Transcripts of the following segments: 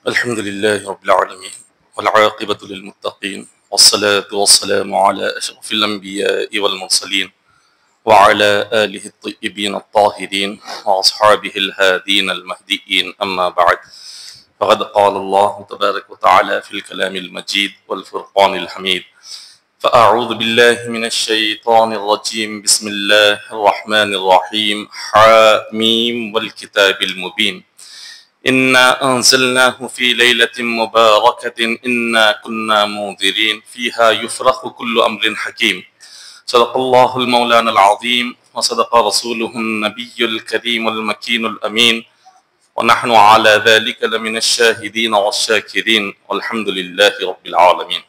الحمد لله رب العالمين والعاقبة للمتقين والصلاة والسلام على أشرف الأنبياء والمرسلين وعلى آله الطيبين الطاهرين وأصحابه الهادين المهديين أما بعد فقد قال الله تبارك وتعالى في الكلام المجيد والفرقان الحميد فأعوذ بالله من الشيطان الرجيم بسم الله الرحمن الرحيم حاميم والكتاب المبين إنا أنزلناه في ليلة مباركة إنا كنا منذرين فيها يفرق كل أمر حكيم صدق الله المولانا العظيم وصدق رسوله النبي الكريم المكين الأمين ونحن على ذلك لمن الشاهدين والشاكرين والحمد لله رب العالمين.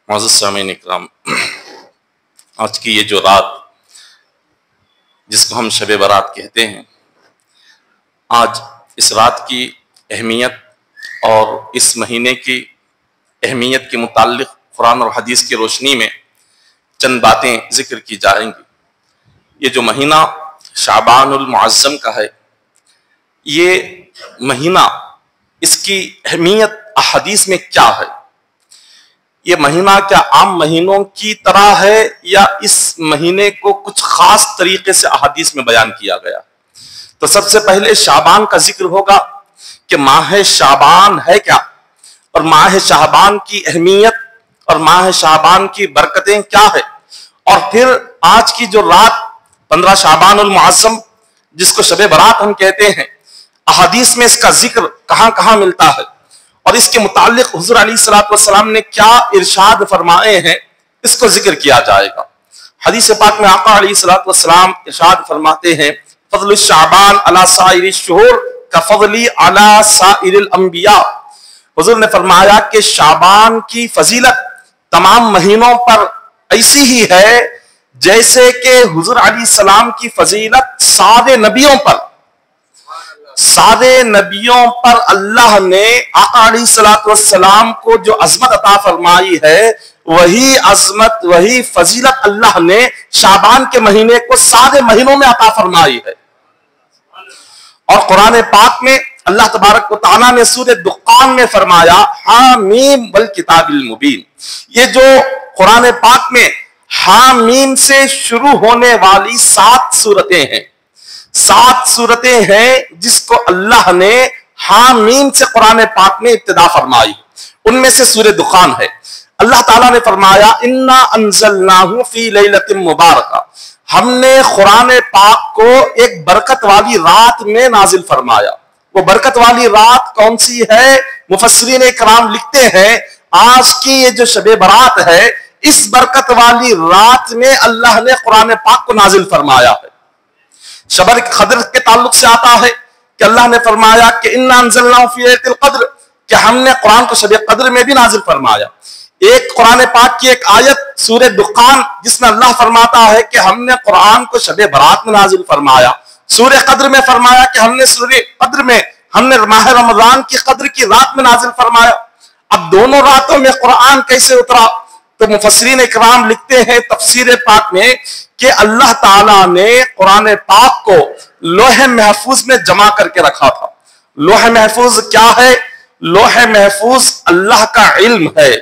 معزز سامعین اکرام، آج کی یہ جو رات جس کو ہم شب برات کہتے ہیں، آج اس رات کی اہمیت اور اس مہینے کی اہمیت کے متعلق قرآن اور حدیث کی روشنی میں چند باتیں ذکر کی جائیں گی. یہ جو مہینہ شعبان المعظم کا ہے، یہ مہینہ، اس کی اہمیت احادیث میں کیا ہے؟ یہ مہینہ کیا عام مہینوں کی طرح ہے یا اس مہینے کو کچھ خاص طریقے سے احادیث میں بیان کیا گیا؟ تو سب سے پہلے شعبان کا ذکر ہوگا کہ ماہ شعبان ہے کیا، اور ماہ شعبان کی اہمیت اور ماہ شعبان کی برکتیں کیا ہے، اور پھر آج کی جو رات 15 شعبان المعظم جس کو شب برات ہم کہتے ہیں، احادیث میں اس کا ذکر کہاں کہاں ملتا ہے اور اس کے متعلق حضور علیہ الصلوۃ والسلام نے کیا ارشاد فرمائے ہیں، اس کو ذکر کیا جائے گا. حدیث پاک میں آقا علیہ الصلوۃ والسلام ارشاد فرماتے ہیں، فضل الشعبان علی سائر الشہور کفضلی علی سائر الانبیاء. حضور نے فرمایا کہ شعبان کی فضیلت تمام مہینوں پر ایسی ہی ہے جیسے کہ حضور علیہ السلام کی فضیلت سارے نبیوں پر اللہ نے آقا علیہ الصلوۃ والسلام کو جو عظمت عطا فرمائی ہے، وہی عظمت، وہی فضیلت اللہ نے شعبان کے مہینے کو سارے مہینوں میں عطا فرمائی ہے. اور قرآن پاک میں اللہ تبارک و تعالیٰ نے سورہ دخان میں فرمایا حامیم والکتاب المبین. یہ جو قرآن پاک میں حامیم سے شروع ہونے والی 7 سورتیں ہیں جس کو اللہ نے حامیم سے قرآن پاک میں ابتدا فرمائی، ان میں سے سورہ دخان ہے. اللہ تعالیٰ نے فرمایا انا انزلناہ فی لیلۃ مبارکہ، ہم نے قرآن پاک کو ایک برکت والی رات میں نازل فرمایا. وہ برکت والی رات کون سی ہے؟ مفسرین کرام لکھتے ہیں آج کی یہ جو شب برات ہے، اس برکت والی رات میں اللہ نے قرآن پاک کو نازل فرمایا ہے. شب قدر کے تعلق سے آتا ہے کہ اللہ نے فرمایا کہ انا انزلناہ فی لیلۃ القدر، کہ ہم نے قرآن کو شب قدر میں بھی نازل فرمایا. ایک قرآن پاک کی ایک آیت سورہ دخان جس میں اللہ فرماتا ہے کہ ہم نے قرآن کو شب برات میں نازل فرمایا. سورہ قدر میں فرمایا کہ ہم نے سورہ قدر میں ماہ رمضان کی قدر کی رات میں نازل فرمایا. اب دونوں راتوں میں قرآن کیسے اترا؟ تو مفسرین اکرام لکھتے ہیں تفسیر پاک میں کہ اللہ تعالیٰ نے قرآن پاک کو لوح محفوظ میں جمع کر کے رکھا تھا. لوح محفوظ کیا ہے؟ لوح محفوظ اللہ کا علم ہے.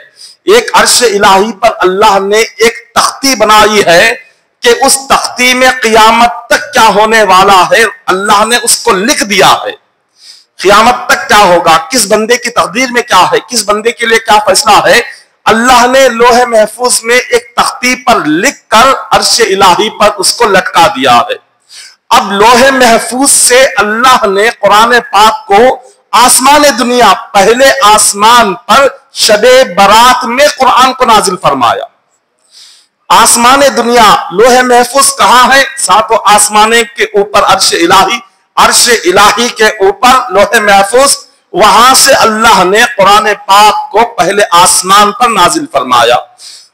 ایک عرش الہی پر اللہ نے ایک تختی بنائی ہے کہ اس تختی میں قیامت تک کیا ہونے والا ہے اللہ نے اس کو لکھ دیا ہے. قیامت تک کیا ہوگا، کس بندے کی تقدیر میں کیا ہے، کس بندے کے لیے کیا فیصلہ ہے، اللہ نے لوح محفوظ میں ایک تختی پر لکھ کر عرش الہی پر اس کو لٹکا دیا ہے. اب لوح محفوظ سے اللہ نے قرآن پاک کو آسمان دنیا، پہلے آسمان پر شب برات میں قرآن کو نازل فرمایا. آسمان دنیا لوح محفوظ کہاں ہے؟ 7 آسمان کے اوپر عرش الہی کے اوپر لوح محفوظ، وہاں سے اللہ نے قرآن پاک کو پہلے آسمان پر نازل فرمایا.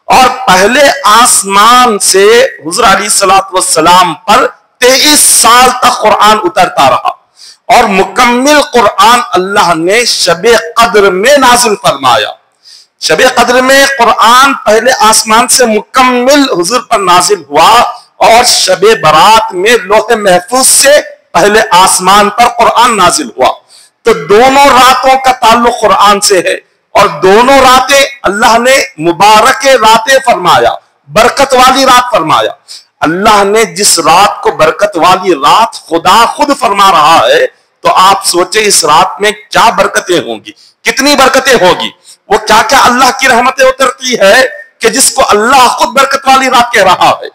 اور پہلے آسمان سے حضور علیہ الصلوۃ والسلام پر 23 سال تک قرآن اترتا رہا، اور مکمل قرآن اللہ نے شب قدر میں نازل فرمایا. شب قدر میں قرآن پہلے آسمان سے مکمل حضور پر نازل ہوا، اور شب برات میں لوح محفوظ سے پہلے آسمان پر قرآن نازل ہوا. تو دونوں راتوں کا تعلق قرآن سے ہے، اور دونوں راتیں اللہ نے مبارک راتیں فرمایا، برکت والی رات فرمایا۔ اللہ نے جس رات کو برکت والی رات خدا خود فرما رہا ہے، تو آپ سوچیں اس رات میں کیا برکتیں ہوں گی، کتنی برکتیں ہوگی، وہ کیا کیا اللہ کی رحمتیں اترتی ہے کہ جس کو اللہ خود برکت والی رات کہہ رہا ہے۔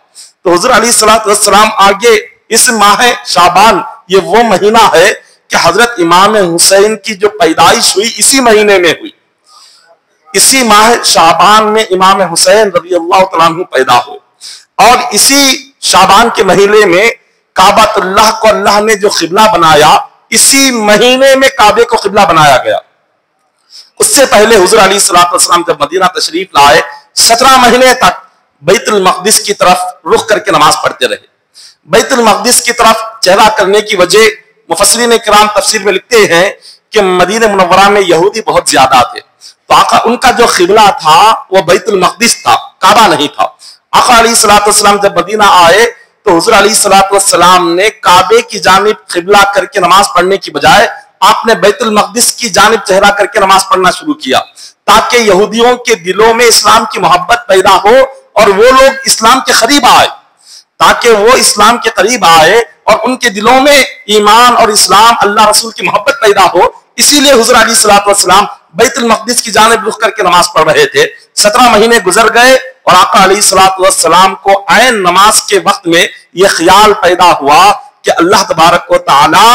تو حضور علیہ السلام آگے اس ماہ شعبان، یہ وہ مہینہ ہے کہ حضرت امام حسین کی جو پیدائش ہوئی اسی مہینے میں ہوئی، اسی ماہ شعبان میں امام حسین رضی اللہ تعالیٰ عنہ پیدا ہوئے، اور اسی شعبان کے مہینے میں کعبۃ اللہ کو اللہ نے جو قبلہ بنایا، اسی مہینے میں کعبے کو قبلہ بنایا گیا۔ اس سے پہلے حضور علیہ السلام جب مدینہ تشریف لائے، 17 مہینے تک بیت المقدس کی طرف رخ کر کے نماز پڑھتے رہے۔ بیت المقدس کی طرف چہرہ کرنے کی وجہ مفسرین کرام تفسیر میں لکھتے ہیں کہ مدینہ منورہ میں یہودی بہت زیادہ تھے، تو آقا ان کا جو قبلہ تھا وہ بیت المقدس تھا، کعبہ نہیں تھا۔ آقا علیہ السلام جب مدینہ آئے تو حضور علیہ السلام نے کعبے کی جانب قبلہ کر کے نماز پڑھنے کی بجائے آپ نے بیت المقدس کی جانب چہرہ کر کے نماز پڑھنا شروع کیا، تاکہ یہودیوں کے دلوں میں اسلام کی محبت پیدا ہو اور وہ لوگ اسلام کے قریب آئے، تاکہ وہ اسلام کے قریب آئے اور ان کے دلوں میں ایمان اور اسلام اللہ رسول کی محبت پیدا ہو۔ اسی لیے حضور علیہ السلام بیت المقدس کی جانب رخ کر کے نماز پڑھ رہے تھے۔ 17 مہینے گزر گئے اور آقا علیہ السلام کو عین نماز کے وقت میں یہ خیال پیدا ہوا کہ اللہ تبارک و تعالی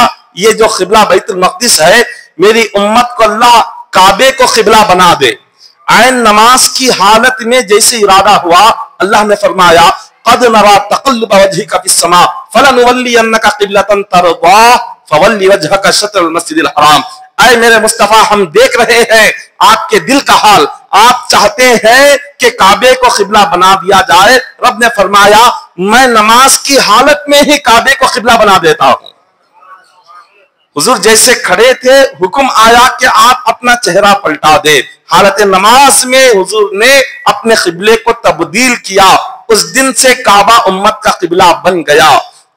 یہ جو قبلہ بیت المقدس ہے، میری امت کو اللہ کعبے کو قبلہ بنا دے۔ عین نماز کی حالت میں جیسے ارادہ ہوا، اللہ نے فرمایا قد نرى تقلب وجهك في السماء فلنولينك قبلة ترضاها فول وجهك شطر المسجد الحرام۔ اے میرے مصطفیٰ، ہم دیکھ رہے ہیں آپ کے دل کا حال، آپ چاہتے ہیں کہ کعبے کو قبلہ بنا دیا جائے۔ رب نے فرمایا میں نماز کی حالت میں ہی کعبے کو قبلہ بنا دیتا ہوں۔ حضور جیسے کھڑے تھے، حکم آیا کہ آپ اپنا چہرہ پلٹا دے۔ حالت نماز میں حضور نے اپنے قبلے کو تبدیل کیا، اس دن سے کعبہ امت کا قبلہ بن گیا۔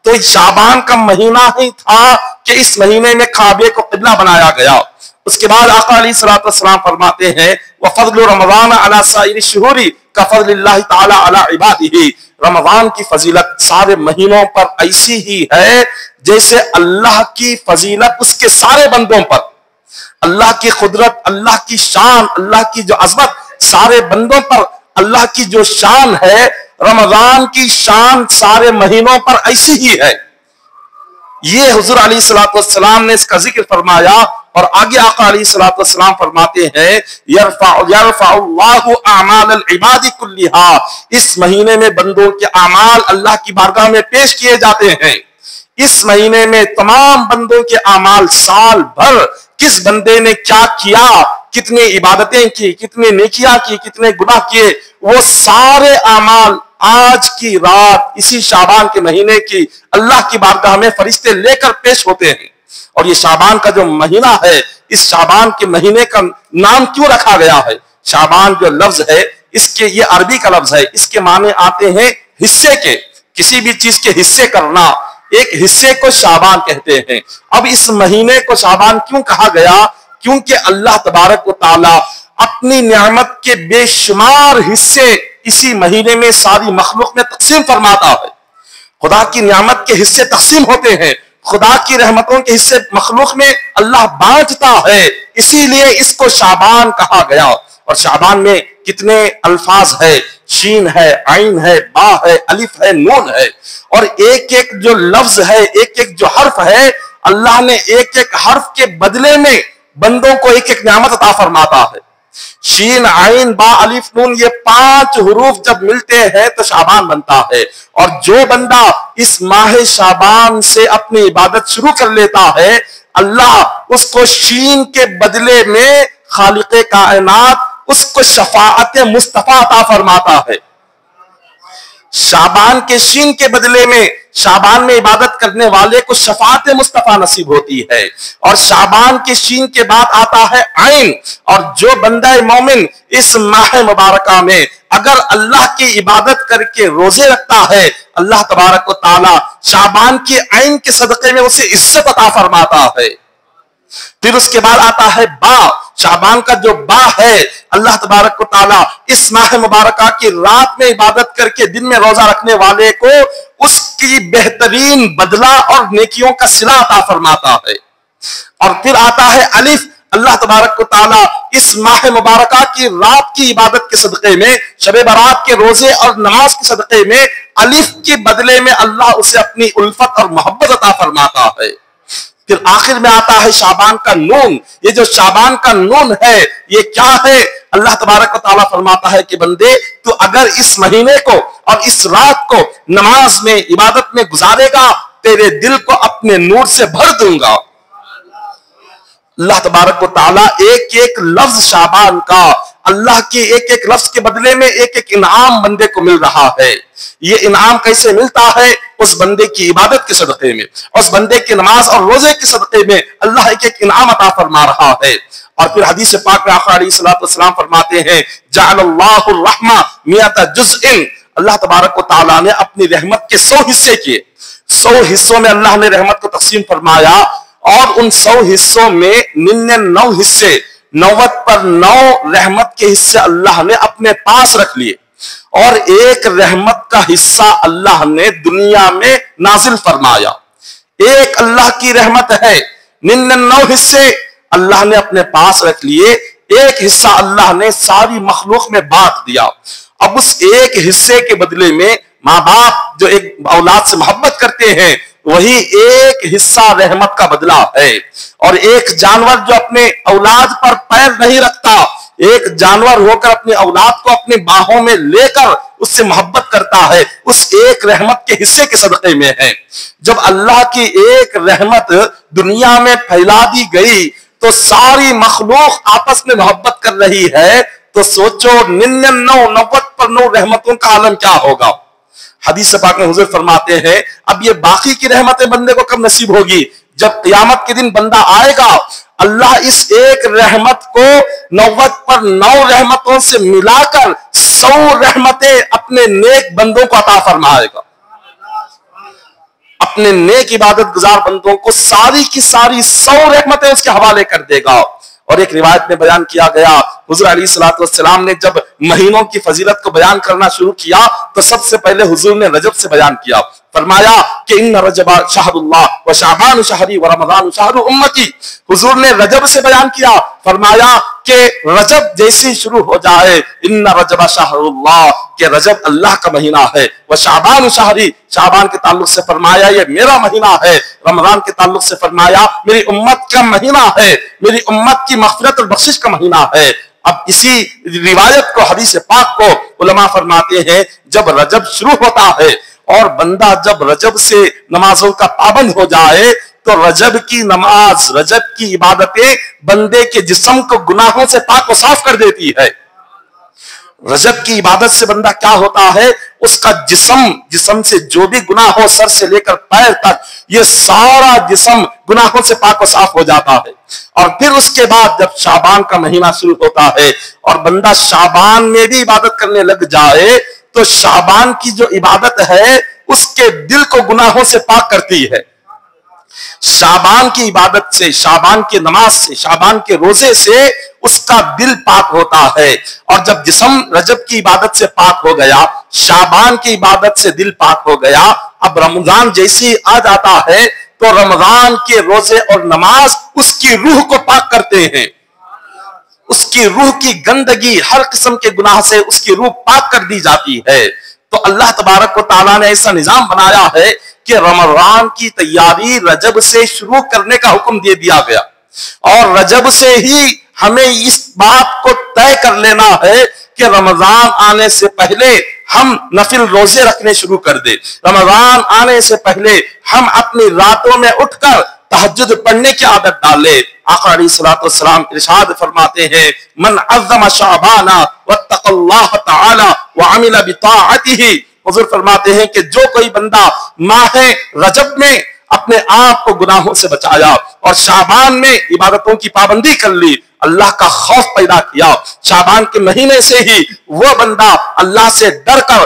تو شعبان کا مہینہ ہی تھا کہ اس مہینے میں کعبے کو قبلہ بنایا گیا۔ اس کے بعد آقا علیہ السلام فرماتے ہیں وَفَضْلُ رَمَضَانَ عَلَى سَائِرِ الشُّهُورِ كَفَضْلِ اللَّهِ تَعَالَى عَلَى عِبَادِهِ۔ رمضان کی فضیلت سارے مہینوں پر ایسی ہی ہے جیسے اللہ کی فضیلت اس کے سارے بندوں پر، اللہ کی قدرت، اللہ کی شان، اللہ کی جو عظمت سارے بندوں پر، اللہ کی جو شان ہے، رمضان کی شان سارے مہینوں پر ایسی ہی ہے۔ یہ حضور علیہ السلام نے اس کا ذکر فرمایا، اور آگے آقا علیہ السلام فرماتے ہیں یرفع اللہ اعمال العباد کلھا، اس مہینے میں بندوں کے اعمال اللہ کی بارگاہ میں پیش کیے جاتے ہیں۔ اس مہینے میں تمام بندوں کے اعمال، سال بھر کس بندے نے کیا کیا، کتنی عبادتیں کی، کتنے نیکیاں کی، کتنے گناہ کیے، وہ سارے اعمال آج کی رات اسی شعبان کے مہینے کی اللہ کی بارگاہ میں فرشتے لے کر پیش ہوتے ہیں۔ اور یہ شعبان کا جو مہینہ ہے، اس شعبان کے مہینے کا نام کیوں رکھا گیا ہے؟ شعبان جو لفظ ہے، اس کے یہ عربی کا لفظ ہے، اس کے معنی آتے ہیں حصے کے، کسی بھی چیز کے حصے کرنا، ایک حصے کو شعبان کہتے ہیں۔ اب اس مہینے کو شعبان کیوں کہا گیا؟ کیونکہ اللہ تبارک و تعالی اپنی نعمت کے بے شمار حصے اسی مہینے میں ساری مخلوق میں تقسیم فرماتا ہے۔ خدا کی نعمت کے حصے تقسیم ہوتے ہیں، خدا کی رحمتوں کے حصے مخلوق میں اللہ بانٹتا ہے، اسی لیے اس کو شعبان کہا گیا۔ اور شعبان میں کتنے الفاظ ہے، شین ہے، عین ہے، با ہے، الف ہے، نون ہے، اور ایک ایک جو لفظ ہے، ایک ایک جو حرف ہے، اللہ نے ایک ایک حرف کے بدلے میں بندوں کو ایک ایک نعمت عطا فرماتا ہے۔ شین، عین، با، الف، نون، یہ 5 حروف جب ملتے ہیں تو شعبان بنتا ہے۔ اور جو بندہ اس ماہ شعبان سے اپنی عبادت شروع کر لیتا ہے، اللہ اس کو شین کے بدلے میں خالق کائنات اس کو شفاعت مصطفیٰ عطا فرماتا ہے۔ شعبان کے شین کے بدلے میں شعبان میں عبادت کرنے والے کو شفاعت مصطفیٰ نصیب ہوتی ہے۔ اور شعبان کے شین کے بعد آتا ہے عین، اور جو بندہ مومن اس ماہ مبارکہ میں اگر اللہ کی عبادت کر کے روزے رکھتا ہے، اللہ تبارک و تعالی شعبان کی عین کے صدقے میں اسے عزت عطا فرماتا ہے۔ پھر اس کے بعد آتا ہے با، شعبان کا جو با ہے، اللہ تبارک و تعالی اس ماہ مبارکہ کی رات میں عبادت کر کے دن میں روزہ رکھنے والے کو اس کی بہترین بدلہ اور نیکیوں کا صلہ عطا فرماتا ہے۔ اور پھر آتا ہے الف، اللہ تبارک و تعالی اس ماہ مبارکہ کی رات کی عبادت کے صدقے میں، شب برات کے روزے اور نماز کے صدقے میں الف کے بدلے میں اللہ اسے اپنی الفت اور محبت عطا فرماتا ہے۔ پھر آخر میں آتا ہے شعبان کا نون۔ یہ جو شعبان کا نون ہے یہ کیا ہے؟ اللہ تبارک و تعالیٰ فرماتا ہے کہ بندے تو اگر اس مہینے کو اور اس رات کو نماز میں عبادت میں گزارے گا تیرے دل کو اپنے نور سے بھر دوں گا۔ اللہ تبارک و تعالیٰ ایک ایک لفظ شعبان کا، اللہ کے ایک ایک لفظ کے بدلے میں ایک ایک انعام بندے کو مل رہا ہے۔ یہ انعام کیسے ملتا ہے؟ اس بندے کی عبادت کے صدقے میں، اس بندے کی نماز اور روزے کے صدقے میں اللہ ایک ایک انعام عطا فرما رہا ہے۔ اور پھر حدیث پاک میں آقا علیہ الصلوۃ والسلام فرماتے ہیں جعل اللہ الرحمہ مئۃ جزء، اللہ تبارک و تعالیٰ نے اپنی رحمت کے 100 حصے کیے، 100 حصوں میں اللہ نے رحمت کو تقسیم فرمایا، اور ان 100 حصوں میں 99 حصے، 90 پر 9 رحمت کے حصے اللہ نے اپنے پاس رکھ لیے، اور ایک رحمت کا حصہ اللہ نے دنیا میں نازل فرمایا۔ ایک اللہ کی رحمت ہے، 99 حصے اللہ نے اپنے پاس رکھ لیے، ایک حصہ اللہ نے ساری مخلوق میں بانٹ دیا۔ اب اس ایک حصے کے بدلے میں ماں باپ جو ایک اولاد سے محبت کرتے ہیں وہی ایک حصہ رحمت کا بدلہ ہے۔ اور ایک جانور جو اپنے اولاد پر پیر نہیں رکھتا، ایک جانور ہو کر اپنے اولاد کو اپنی باہوں میں لے کر اس سے محبت کرتا ہے، اس ایک رحمت کے حصے کے صدقے میں ہے۔ جب اللہ کی ایک رحمت دنیا میں پھیلا دی گئی تو ساری مخلوق آپس میں محبت کر رہی ہے، تو سوچو 99 پر 9 رحمتوں کا عالم کیا ہوگا۔ حدیث پاک میں حضور فرماتے ہیں اب یہ باقی کی رحمتیں بندے کو کب نصیب ہوگی؟ جب قیامت کے دن بندہ آئے گا، اللہ اس ایک رحمت کو 90 پر 9 رحمتوں سے ملا کر 100 رحمتیں اپنے نیک بندوں کو عطا فرمائے گا۔ اپنے نیک عبادت گزار بندوں کو ساری کی ساری 100 رحمتیں اس کے حوالے کر دے گا۔ اور ایک روایت میں بیان کیا گیا حضور علیہ الصلوۃ والسلام نے جب مہینوں کی فضیلت کو بیان کرنا شروع کیا تو سب سے پہلے حضور نے رجب سے بیان کیا، فرمایا کہ ان رجب شہر اللہ و شعبان شہری و رمضان شہر امتی۔ حضور نے رجب سے بیان کیا، فرمایا کہ رجب جیسی شروع ہو جائے ان رجب شہر اللہ، کہ رجب اللہ کا مہینہ ہے، وہ شعبان شہری، شعبان کے تعلق سے فرمایا یہ میرا مہینہ ہے، رمضان کے تعلق سے فرمایا میری امت کا مہینہ ہے، میری امت کی مغفرت اور بخشش کا مہینہ ہے۔ اب اسی روایت کو، حدیث پاک کو علماء فرماتے ہیں جب رجب شروع ہوتا ہے اور بندہ جب رجب سے نمازوں کا پابند ہو جائے تو رجب کی نماز، رجب کی عبادتیں بندے کے جسم کو گناہوں سے پاک و صاف کر دیتی ہے۔ رجب کی عبادت سے بندہ کیا ہوتا ہے؟ اس کا جسم سے جو بھی گناہ ہو، سر سے لے کر پیر تک، یہ سارا جسم گناہوں سے پاک و صاف ہو جاتا ہے۔ اور پھر اس کے بعد جب شعبان کا مہینہ شروع ہوتا ہے اور بندہ شعبان میں بھی عبادت کرنے لگ جائے تو شعبان کی جو عبادت ہے اس کے دل کو گناہوں سے پاک کرتی ہے۔ شعبان کی عبادت سے، شعبان کی نماز سے، شعبان کے روزے سے اس کا دل پاک ہوتا ہے۔ اور جب جسم رجب کی عبادت سے پاک ہو گیا، شعبان کی عبادت سے دل پاک ہو گیا، اب رمضان جیسی آ جاتا ہے تو رمضان کے روزے اور نماز اس کی روح کو پاک کرتے ہیں۔ اس کی روح کی گندگی، ہر قسم کے گناہ سے اس کی روح پاک کر دی جاتی ہے۔ تو اللہ تبارک و تعالیٰ نے ایسا نظام بنایا ہے کہ رمضان کی تیاری رجب سے شروع کرنے کا حکم دے دیا گیا، اور رجب سے ہی ہمیں اس بات کو طے کر لینا ہے کہ رمضان آنے سے پہلے ہم نفل روزے رکھنے شروع کر دیں، رمضان آنے سے پہلے ہم اپنی راتوں میں اٹھ کر تہجد پڑھنے کی عادت ڈالے۔ آقا علیہ الصلوۃ والسلام ارشاد فرماتے ہیں من عظم شعبان واتقى اللہ تعالی وعمل بطاعته، حضور فرماتے ہیں کہ جو کوئی بندہ ماہ رجب میں اپنے آپ کو گناہوں سے بچایا اور شعبان میں عبادتوں کی پابندی کر لی، اللہ کا خوف پیدا کیا، شعبان کے مہینے سے ہی وہ بندہ اللہ سے ڈر کر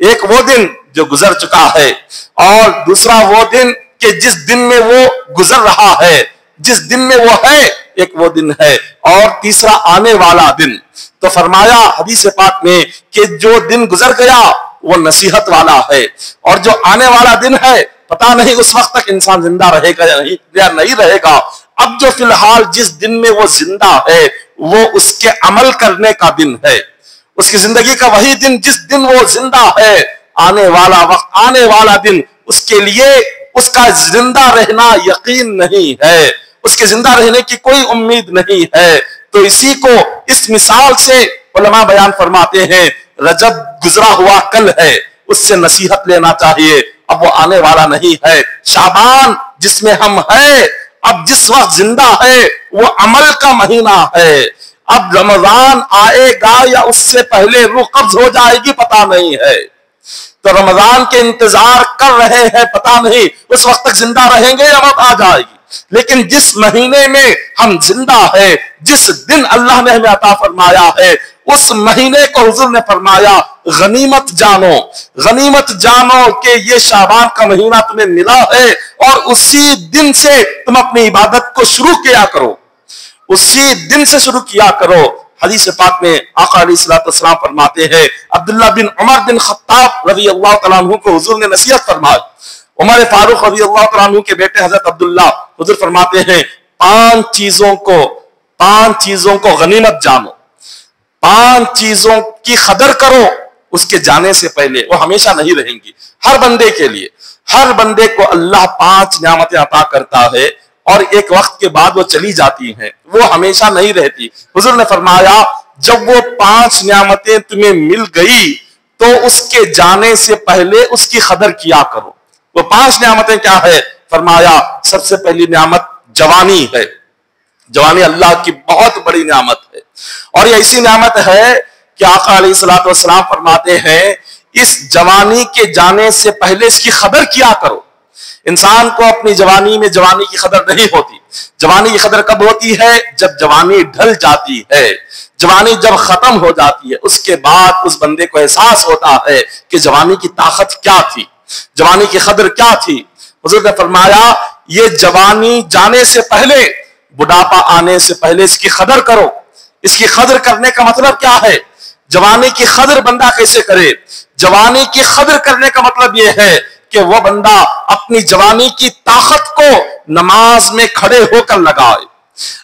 ایک وہ دن جو گزر چکا ہے اور دوسرا وہ دن کہ جس دن میں وہ گزر رہا ہے، جس دن میں وہ ہے ایک وہ دن ہے، اور تیسرا آنے والا دن۔ تو فرمایا حدیث پاک میں کہ جو دن گزر گیا وہ نصیحت والا ہے، اور جو آنے والا دن ہے پتہ نہیں اس وقت تک انسان زندہ رہے گا یا نہیں رہے گا۔ اب جو فی الحال جس دن میں وہ زندہ ہے وہ اس کے عمل کرنے کا دن ہے، اس کی زندگی کا وہی دن جس دن وہ زندہ ہے۔ آنے والا وقت، آنے والا دن اس کے لیے اس کا زندہ رہنا یقین نہیں ہے، اس کے زندہ رہنے کی کوئی امید نہیں ہے۔ تو اسی کو اس مثال سے علماء بیان فرماتے ہیں، رجب گزرا ہوا کل ہے، اس سے نصیحت لینا چاہیے، اب وہ آنے والا نہیں ہے۔ شعبان جس میں ہم ہیں، اب جس وقت زندہ ہے وہ عمل کا مہینہ ہے۔ اب رمضان آئے گا یا اس سے پہلے روح قبض ہو جائے گی پتہ نہیں ہے، تو رمضان کے انتظار کر رہے ہیں، پتہ نہیں اس وقت تک زندہ رہیں گے یا موت آ جائے گی۔ لیکن جس مہینے میں ہم زندہ ہیں، جس دن اللہ نے ہمیں عطا فرمایا ہے، اس مہینے کو حضور نے فرمایا غنیمت جانو، غنیمت جانو کہ یہ شعبان کا مہینہ تمہیں ملا ہے، اور اسی دن سے تم اپنی عبادت کو شروع کیا کرو، اسی دن سے شروع کیا کرو۔ حدیث پاک میں آقا علیہ الصلوۃ والسلام فرماتے ہیں، عبداللہ بن عمر بن خطاب رضی اللہ تعالیٰ عنہ کو حضور نے نصیحت فرمائی، عمر فاروق رضی اللہ تعالیٰ عنہ کے بیٹے حضرت عبداللہ، حضور فرماتے ہیں پانچ چیزوں کو غنیمت جانو، پانچ چیزوں کی قدر کرو اس کے جانے سے پہلے، وہ ہمیشہ نہیں رہیں گی۔ ہر بندے کے لیے، ہر بندے کو اللہ پانچ نعمتیں عطا کرتا ہے، اور ایک وقت کے بعد وہ چلی جاتی ہیں، وہ ہمیشہ نہیں رہتی۔ حضور نے فرمایا جب وہ پانچ نعمتیں تمہیں مل گئی تو اس کے جانے سے پہلے اس کی قدر کیا کرو۔ وہ پانچ نعمتیں کیا ہے؟ فرمایا سب سے پہلی نعمت جوانی ہے، جوانی اللہ کی بہت بڑی نعمت ہے، اور یہ ایسی نعمت ہے کہ آقا علیہ الصلوۃ والسلام فرماتے ہیں اس جوانی کے جانے سے پہلے اس کی قدر کیا کرو۔ انسان کو اپنی جوانی میں جوانی کی قدر نہیں ہوتی۔ جوانی کی قدر کب ہوتی ہے؟ جب جوانی ڈھل جاتی ہے، جوانی جب ختم ہو جاتی ہے، اس کے بعد اس بندے کو احساس ہوتا ہے کہ جوانی کی طاقت کیا تھی، جوانی کی قدر کیا تھی۔ حضور نے فرمایا یہ جوانی جانے سے پہلے، بڑھاپا آنے سے پہلے اس کی قدر کرو۔ اس کی قدر کرنے کا مطلب کیا ہے؟ جوانی کی قدر بندہ کیسے کرے؟ جوانی کی قدر کرنے کا مطلب یہ ہے کہ وہ بندہ اپنی جوانی کی طاقت کو نماز میں کھڑے ہو کر لگائے،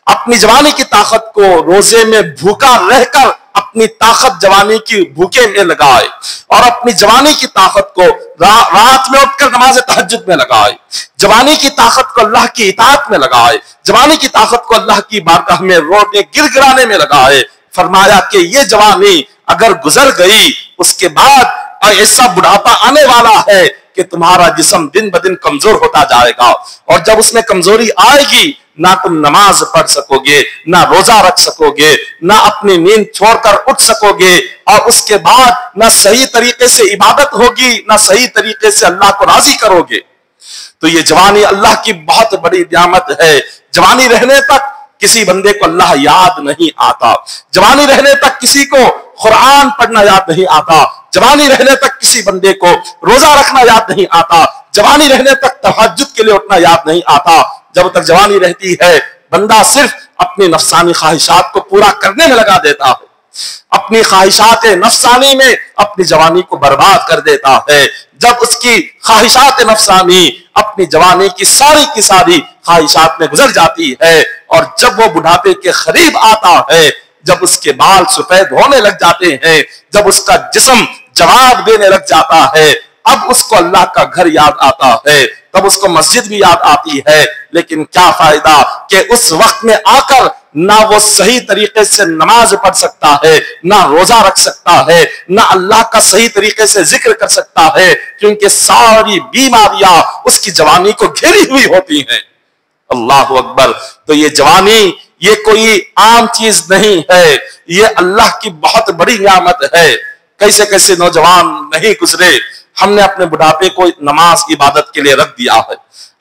اپنی جوانی کی طاقت کو روزے میں بھوکا رہ کر اپنی طاقت جوانی کی بھوکے میں لگائے، اور اپنی جوانی کی طاقت کو رات میں اٹھ کر نماز تہجد میں لگائے، جوانی کی طاقت کو اللہ کی اطاعت میں لگائے، جوانی کی طاقت کو اللہ کی بارگاہ میں رونے گر گرانے میں لگائے۔ فرمایا کہ یہ جوانی اگر گزر گئی اس کے بعد ایسا بڑھاپا آنے والا ہے کہ تمہارا جسم دن بدن کمزور ہوتا جائے گا، اور جب اس میں کمزوری آئے گی نہ تم نماز پڑھ سکو گے، نہ روزہ رکھ سکو گے، نہ اپنی نیند چھوڑ کر اٹھ سکو گے، اور اس کے بعد نہ صحیح طریقے سے عبادت ہوگی، نہ صحیح طریقے سے اللہ کو راضی کرو گے۔ تو یہ جوانی اللہ کی بہت بڑی نعمت ہے۔ جوانی رہنے تک کسی بندے کو اللہ یاد نہیں آتا، جوانی رہنے تک کسی کو قرآن پڑھنا یاد نہیں آتا، جوانی رہنے تک کسی بندے کو روزہ رکھنا یاد نہیں آتا، جوانی رہنے تک تہجد کے لیے اٹھنا یاد نہیں آتا۔ جب تک جوانی رہتی ہے بندہ صرف اپنی نفسانی خواہشات کو پورا کرنے میں لگا دیتا ہے، اپنی خواہشات نفسانی میں اپنی جوانی کو برباد کر دیتا ہے۔ جب اس کی خواہشات نفسانی اپنی جوانی کی ساری خواہشات میں گزر جاتی ہے، اور جب وہ بڑھاپے کے قریب آتا ہے، جب اس کے بال سفید ہونے لگ جاتے ہیں، جب اس کا جسم جواب دینے لگ جاتا ہے، اب اس کو اللہ کا گھر یاد آتا ہے، تب اس کو مسجد بھی یاد آتی ہے۔ لیکن کیا فائدہ کہ اس وقت میں آ کر نہ وہ صحیح طریقے سے نماز پڑھ سکتا ہے، نہ روزہ رکھ سکتا ہے، نہ اللہ کا صحیح طریقے سے ذکر کر سکتا ہے، کیونکہ ساری بیماریاں اس کی جوانی کو گھیری ہوئی ہوتی ہیں۔ اللہ اکبر۔ تو یہ جوانی یہ کوئی عام چیز نہیں ہے، یہ اللہ کی بہت بڑی نعمت ہے۔ کیسے کیسے نوجوان نہیں گزرے، ہم نے اپنے بڑھاپے کو نماز عبادت کے لیے رکھ دیا ہے۔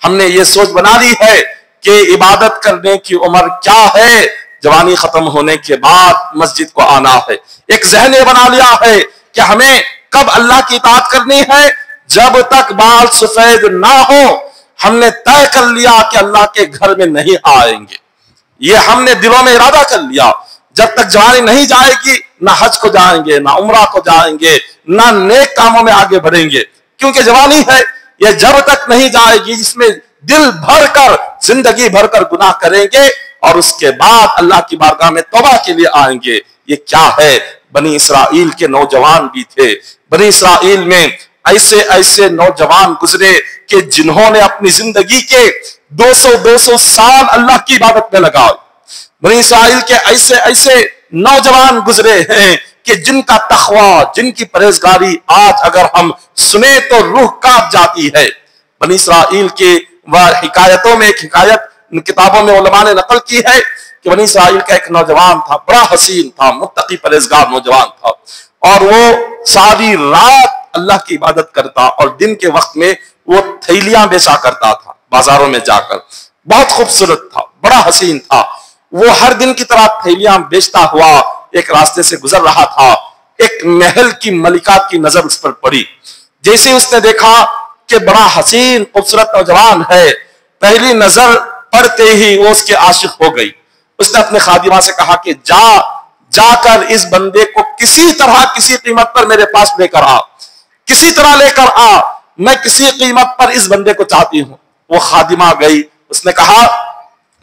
ہم نے یہ سوچ بنا لی ہے کہ عبادت کرنے کی عمر کیا ہے، جوانی ختم ہونے کے بعد مسجد کو آنا ہے۔ ایک ذہن یہ بنا لیا ہے کہ ہمیں کب اللہ کی اطاعت کرنی ہے؟ جب تک بال سفید نہ ہو ہم نے طے کر لیا کہ اللہ کے گھر میں نہیں آئیں گے، یہ ہم نے دلوں میں ارادہ کر لیا۔ جب تک جوانی نہیں جائے گی نہ حج کو جائیں گے، نہ عمرہ کو جائیں گے، نہ نیک کاموں میں آگے بڑھیں گے، کیونکہ جوانی ہے یہ جب تک نہیں جائے گی جس میں دل بھر کر زندگی بھر کر گناہ کریں گے اور اس کے بعد اللہ کی بارگاہ میں توبہ کے لیے آئیں گے۔ یہ کیا ہے؟ بنی اسرائیل کے نوجوان بھی تھے، بنی اسرائیل میں ایسے ایسے نوجوان گزرے کہ جنہوں نے اپنی زندگی کے 200 سال اللہ کی عبادت میں لگائے۔ بنی اسرائیل کے ایسے ایسے نوجوان گزرے ہیں کہ جن کا تقوی، جن کی پرہیزگاری آج اگر ہم سنیں تو روح کانپ جاتی ہے۔ بنی اسرائیل کے حکایتوں میں ایک حکایت کتابوں میں علماء نے نقل کی ہے کہ بنی اسرائیل کا ایک نوجوان تھا، بڑا حسین تھا، متقی پرہیزگار نوجوان تھا، اور وہ ساری رات اللہ کی عبادت کرتا اور دن کے وقت میں وہ تھیلیاں بیچا کرتا تھا بازاروں میں جا کر۔ بہت خوبصورت تھا، بڑا حسین تھا۔ وہ ہر دن کی طرح تھیلیاں بیچتا ہوا ایک راستے سے گزر رہا تھا۔ ایک محل کی ملکہ کی نظر اس پر پڑی۔ جیسے اس نے دیکھا کہ بڑا حسین خوبصورت نوجوان ہے، پہلی نظر پڑتے ہی وہ اس کے عاشق ہو گئی۔ اس نے اپنے خادمہ سے کہا کہ جا کر اس بندے کو کسی طرح کسی قیمت پر میرے پاس لے کر آ، کسی طرح لے کر آ، میں کسی قیمت پر اس بندے کو چاہتی ہوں۔ وہ خادمہ گئی، اس نے کہا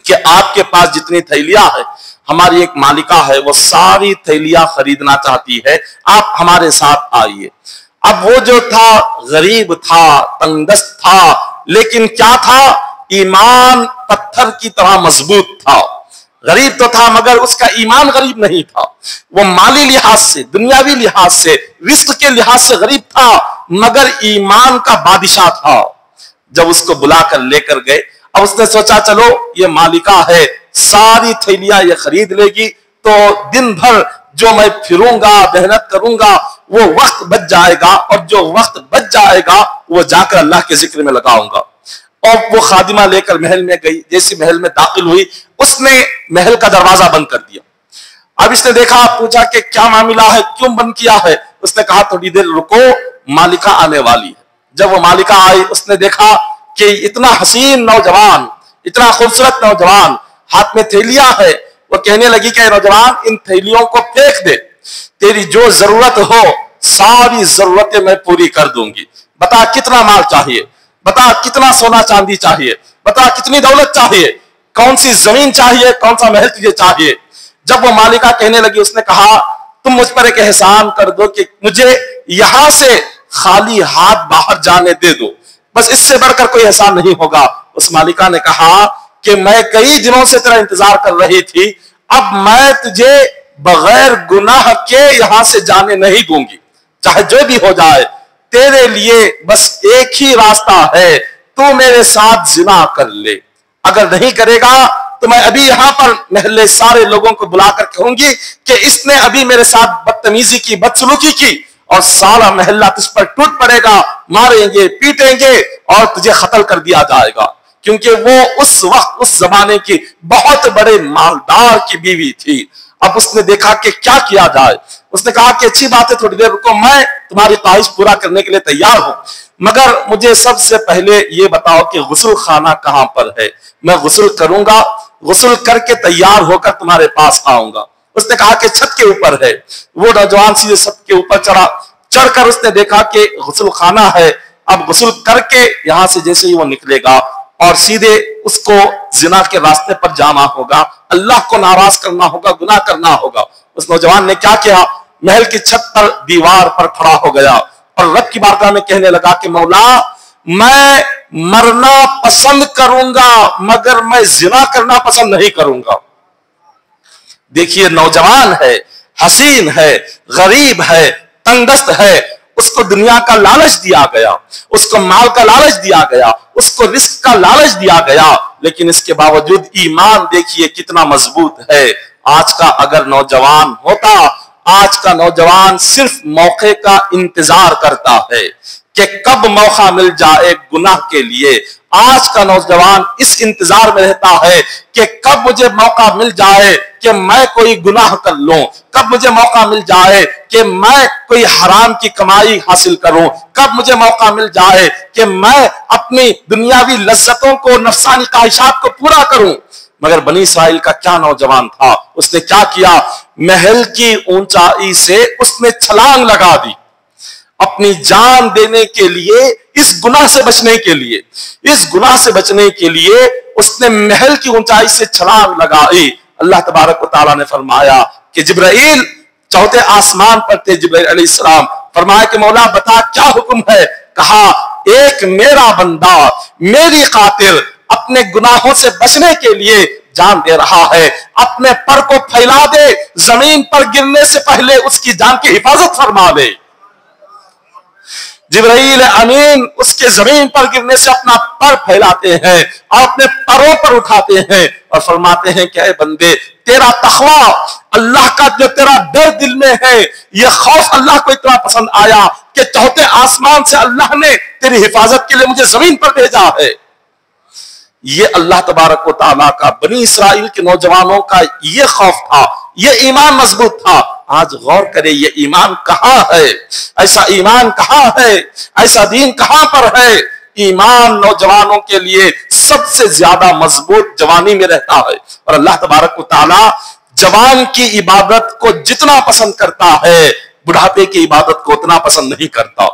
کہ آپ کے پاس جتنی تھیلیاں ہیں، ہماری ایک مالکہ ہے وہ ساری تھیلیاں خریدنا چاہتی ہے، آپ ہمارے ساتھ آئیے۔ اب وہ جو تھا غریب تھا، تنگ دست تھا، لیکن کیا تھا؟ ایمان پتھر کی طرح مضبوط تھا۔ غریب تو تھا مگر اس کا ایمان غریب نہیں تھا۔ وہ مالی لحاظ سے، دنیاوی لحاظ سے، رزق کے لحاظ سے غریب تھا مگر ایمان کا بادشاہ تھا۔ جب اس کو بلا کر لے کر گئے، اب اس نے سوچا چلو یہ مالکہ ہے، ساری تھیلیاں یہ خرید لے گی تو دن بھر جو میں پھروں گا، محنت کروں گا، وہ وقت بچ جائے گا، اور جو وقت بچ جائے گا وہ جا کر اللہ کے ذکر میں لگاؤں گا۔ اور وہ خادمہ لے کر محل میں گئی۔ جیسی محل میں داخل ہوئی اس نے محل کا دروازہ بند کر دیا۔ اب اس نے دیکھا، پوچھا کہ کیا معاملہ ہے، کیوں بند کیا ہے؟ اس نے کہا تھوڑی دیر رکو، مالکہ آنے والی ہے۔ جب وہ مالکہ آئی اس نے دیکھا کہ اتنا حسین نوجوان، اتنا خوبصورت نوجوان، ہاتھ میں تھیلیاں ہے۔ وہ کہنے لگی کہ اے نوجوان ان تھیلیوں کو پھینک دے، تیری جو ضرورت ہو ساری ضرورتیں میں پوری کر دوں گی۔ بتا کتنا مال چاہیے، بتا کتنا سونا چاندی چاہیے، بتا کتنی دولت چاہیے، کون سی زمین چاہیے، کون سا محل تجھے چاہیے۔ جب وہ مالکہ کہنے لگی اس نے کہا تم مجھ پر ایک احسان کر دو کہ مجھے یہاں سے خالی ہاتھ باہر جانے دے دو، بس اس سے بڑھ کر کوئی احسان نہیں ہوگا۔ اس مالکہ نے کہا کہ میں کئی دنوں سے تیرا انتظار کر رہی تھی، اب میں تجھے بغیر گناہ کے یہاں سے جانے نہیں دوں گی، چاہے جو بھی ہو جائے۔ تیرے لیے بس ایک ہی راستہ ہے، تو میرے ساتھ زنا کر لے، اگر نہیں کرے گا تو میں ابھی یہاں پر محلے سارے لوگوں کو بلا کر کہوں گی کہ اس نے ابھی میرے ساتھ بدتمیزی کی، بدسلوکی کی، اور سارا محلہ تجھ پر ٹوٹ پڑے گا، ماریں گے، پیٹیں گے اور تجھے قتل کر دیا جائے گا، کیونکہ وہ اس وقت اس زمانے کی بہت بڑے مالدار کی بیوی تھی۔ اب اس نے دیکھا کہ کیا کیا جائے۔ اس نے کہا کہ اچھی بات ہے، تھوڑی دیر رکو، میں تمہاری خواہش پورا کرنے کے لیے تیار ہوں، مگر مجھے سب سے پہلے یہ بتاؤ کہ غسل خانہ کہاں پر ہے، میں غسل کروں گا، غسل کر کے تیار ہو کر تمہارے پاس آؤں گا۔ اس نے کہا کہ چھت کے اوپر ہے۔ وہ نوجوان سیدھے چھت کے اوپر چڑھا، چڑھ کر اس نے دیکھا کہ غسل خانہ ہے۔ اب غسل کر کے یہاں سے جیسے ہی وہ نکلے گا اور سیدھے اس کو زنا کے راستے پر جانا ہوگا، اللہ کو ناراض کرنا ہوگا، گناہ کرنا ہوگا۔ اس نوجوان نے کیا کیا؟ محل کی چھت پر دیوار پر کھڑا ہو گیا اور رب کی بارگاہ میں کہنے لگا کہ مولا میں مرنا پسند کروں گا مگر میں زنا کرنا پسند نہیں کروں گا۔ دیکھیے نوجوان ہے، حسین ہے، غریب ہے، تنگ دست ہے، اس کو دنیا کا لالچ دیا گیا، اس کو مال کا لالچ دیا گیا، اس کو رزق کا لالچ دیا گیا، لیکن اس کے باوجود ایمان دیکھیے کتنا مضبوط ہے۔ آج کا اگر نوجوان ہوتا، آج کا نوجوان صرف موقع کا انتظار کرتا ہے کہ کب موقع مل جائے گناہ کے لیے۔ آج کا نوجوان اس انتظار میں رہتا ہے کہ کب مجھے موقع مل جائے کہ میں کوئی گناہ کر لوں، کب مجھے موقع مل جائے کہ میں کوئی حرام کی کمائی حاصل کروں، کب مجھے موقع مل جائے کہ میں اپنی دنیاوی لذتوں کو، نفسانی خواہشات کو پورا کروں۔ مگر بنی اسرائیل کا کیا نوجوان تھا، اس نے کیا کیا؟ محل کی اونچائی سے اس نے چھلانگ لگا دی، اپنی جان دینے کے لیے، اس گناہ سے بچنے کے لیے، اس گناہ سے بچنے کے لیے اس نے محل کی اونچائی سے چھلانگ لگائی۔ اللہ تبارک و تعالیٰ نے فرمایا کہ جبرائیل چوتھے آسمان پر تھے، جبرائیل علیہ السلام، فرمایا کہ مولا بتا کیا حکم ہے؟ کہا ایک میرا بندہ میری خاطر اپنے گناہوں سے بچنے کے لیے جان دے رہا ہے، اپنے پر کو پھیلا دے، زمین پر گرنے سے پہلے اس کی جان کی حفاظت فرما دے۔ جبرائیل امین اس کے زمین پر گرنے سے اپنا پر پھیلاتے ہیں اور اپنے پروں پر اٹھاتے ہیں اور فرماتے ہیں کہ اے بندے، تیرا تقوی، اللہ کا جو تیرا ڈر دل میں ہے، یہ خوف اللہ کو اتنا پسند آیا کہ چوتھے آسمان سے اللہ نے تیری حفاظت کے لیے مجھے زمین پر بھیجا ہے۔ یہ اللہ تبارک و تعالیٰ کا بنی اسرائیل کے نوجوانوں کا یہ خوف تھا، یہ ایمان مضبوط تھا۔ آج غور کرے یہ ایمان کہاں ہے؟ ایسا ایمان کہاں ہے؟ ایسا دین کہاں پر ہے؟ ایمان نوجوانوں کے لیے سب سے زیادہ مضبوط جوانی میں رہتا ہے، اور اللہ تبارک و تعالیٰ جوان کی عبادت کو جتنا پسند کرتا ہے بڑھاپے کی عبادت کو اتنا پسند نہیں کرتا،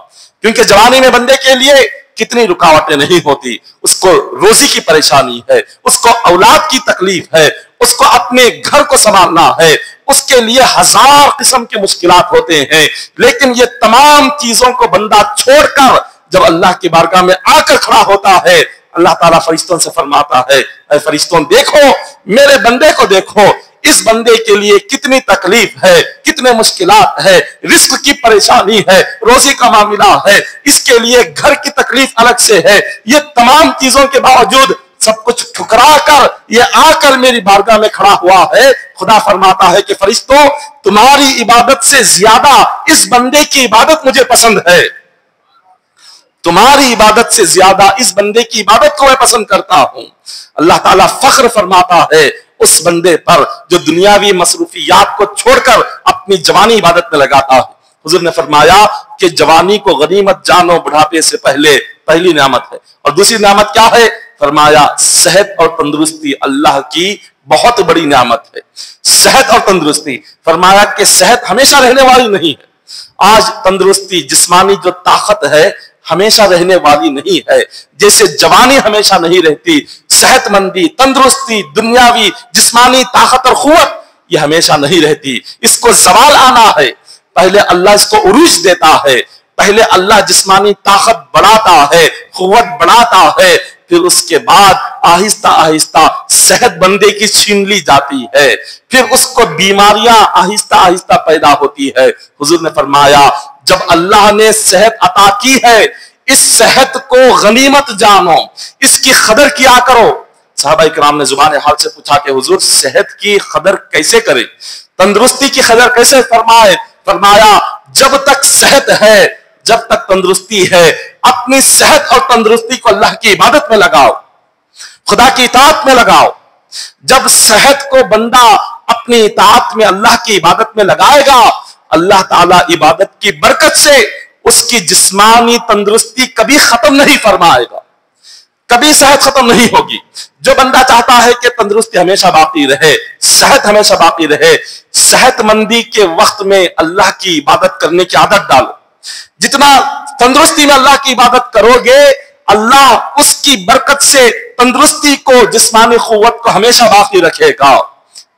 کیونکہ جوانی میں بندے کے لیے کتنی رکاوٹیں نہیں ہوتی، اس کو روزی کی پریشانی ہے، اس کو اولاد کی تکلیف ہے، اس کو اپنے گھر کو سنبھالنا ہے، اس کے لیے ہزار قسم کے مشکلات ہوتے ہیں، لیکن یہ تمام چیزوں کو بندہ چھوڑ کر جب اللہ کی بارگاہ میں آ کر کھڑا ہوتا ہے، اللہ تعالیٰ فرشتوں سے فرماتا ہے اے فرشتوں دیکھو میرے بندے کو، دیکھو اس بندے کے لیے کتنی تکلیف ہے، کتنے مشکلات ہے، رزق کی پریشانی ہے، روزی کا معاملہ ہے، اس کے لیے گھر کی تکلیف الگ سے ہے، یہ تمام چیزوں کے باوجود سب کچھ ٹھکرا کر یہ آ کر میری بارگاہ میں کھڑا ہوا ہے۔ خدا فرماتا ہے کہ فرشتوں تمہاری عبادت سے زیادہ اس بندے کی عبادت مجھے پسند ہے، تمہاری عبادت سے زیادہ اس بندے کی عبادت کو میں پسند کرتا ہوں۔ اللہ تعالیٰ فخر فرماتا ہے اس بندے پر جو دنیاوی مصروفیات کو چھوڑ کر اپنی جوانی عبادت میں لگاتا ہے۔ حضور نے فرمایا کہ جوانی کو غنیمت جانو، بڑھاپے سے پہلے پہلی نعمت ہے، اور دوسری نعمت کیا ہے؟ فرمایا صحت اور تندرستی اللہ کی بہت بڑی نعمت ہے۔ صحت اور تندرستی، فرمایا کہ صحت ہمیشہ رہنے والی نہیں ہے۔ آج تندرستی، جسمانی جو طاقت ہے ہمیشہ رہنے والی نہیں ہے، جیسے جوانی ہمیشہ نہیں رہتی، صحت مندی، تندرستی، دنیاوی جسمانی طاقت اور قوت یہ ہمیشہ نہیں رہتی، اس کو زوال آنا ہے۔ پہلے اللہ اس کو عروج دیتا ہے، پہلے اللہ جسمانی طاقت بڑھاتا ہے، قوت بڑھاتا ہے، پھر اس کے بعد آہستہ آہستہ صحت بندے کی چھین لی جاتی ہے، پھر اس کو بیماریاں آہستہ آہستہ پیدا ہوتی ہے۔ حضور نے فرمایا جب اللہ نے صحت عطا کی ہے، اس صحت کو غنیمت جانو، اس کی قدر کیا کرو۔ صحابہ کرام نے زبان حال سے پوچھا کہ حضور صحت کی قدر کیسے کریں، تندرستی کی قدر کیسے فرمائے؟ فرمایا جب تک صحت ہے، جب تک تندرستی ہے، اپنی صحت اور تندرستی کو اللہ کی عبادت میں لگاؤ، خدا کی اطاعت میں لگاؤ۔ جب صحت کو بندہ اپنی اطاعت میں اللہ کی عبادت میں لگائے گا، اللہ تعالیٰ عبادت کی برکت سے اس کی جسمانی تندرستی کبھی ختم نہیں فرمائے گا، کبھی صحت ختم نہیں ہوگی۔ جو بندہ چاہتا ہے کہ تندرستی ہمیشہ باقی رہے، صحت ہمیشہ باقی رہے، صحت مندی کے وقت میں اللہ کی عبادت کرنے کی عادت ڈالو۔ جتنا تندرستی میں اللہ کی عبادت کرو گے، اللہ اس کی برکت سے تندرستی کو، جسمانی قوت کو ہمیشہ باقی رکھے گا۔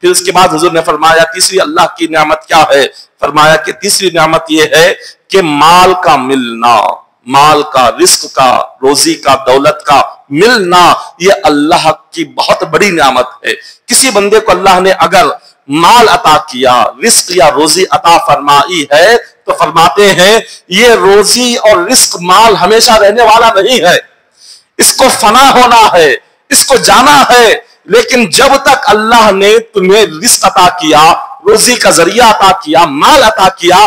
پھر اس کے بعد حضور نے فرمایا تیسری اللہ کی نعمت کیا ہے؟ فرمایا کہ تیسری نعمت یہ ہے کہ مال کا ملنا، مال کا، رزق کا، روزی کا، دولت کا ملنا، یہ اللہ کی بہت بڑی نعمت ہے۔ کسی بندے کو اللہ نے اگر مال عطا کیا، رزق یا روزی عطا فرمائی ہے، تو فرماتے ہیں یہ روزی اور رزق مال ہمیشہ رہنے والا نہیں ہے، اس کو فنا ہونا ہے، اس کو جانا ہے۔ لیکن جب تک اللہ نے تمہیں رزق عطا کیا، روزی کا ذریعہ عطا کیا، مال عطا کیا،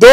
2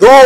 2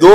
2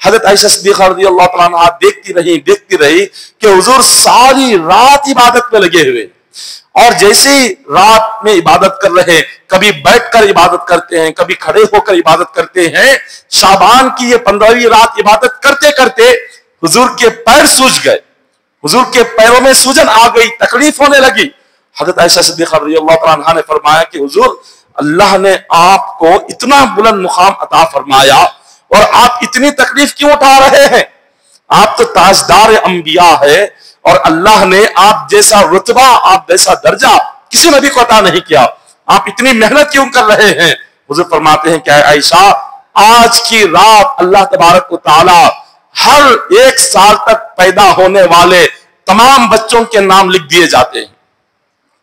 حضرت عائشہ صدیقہ رضی اللہ تعالیٰ عنہا دیکھتی رہی کہ حضور ساری رات عبادت میں لگے ہوئے، اور جیسے ہی رات میں عبادت کر رہے، کبھی بیٹھ کر عبادت کرتے ہیں، کبھی کھڑے ہو کر عبادت کرتے ہیں، شعبان کی یہ 15ویں رات عبادت کرتے کرتے حضور کے پیر سوج گئے، حضور کے پیروں میں سوجن آ گئی، تکلیف ہونے لگی۔ حضرت عائشہ صدیقہ رضی اللہ تعالیٰ عنہا نے فرمایا کہ حضور اللہ نے آپ کو اتنا بلند مقام عطا فرمایا اور آپ اتنی تکلیف کیوں اٹھا رہے ہیں؟ آپ تو تاجدار انبیاء ہے، اور اللہ نے آپ جیسا رتبہ، آپ جیسا درجہ کسی نبی کو عطا نہیں کیا، آپ اتنی محنت کیوں کر رہے ہیں؟ حضور فرماتے ہیں کہ اے عائشہ، آج کی رات اللہ تبارک و تعالی ہر 1 سال تک پیدا ہونے والے تمام بچوں کے نام لکھ دیے جاتے ہیں۔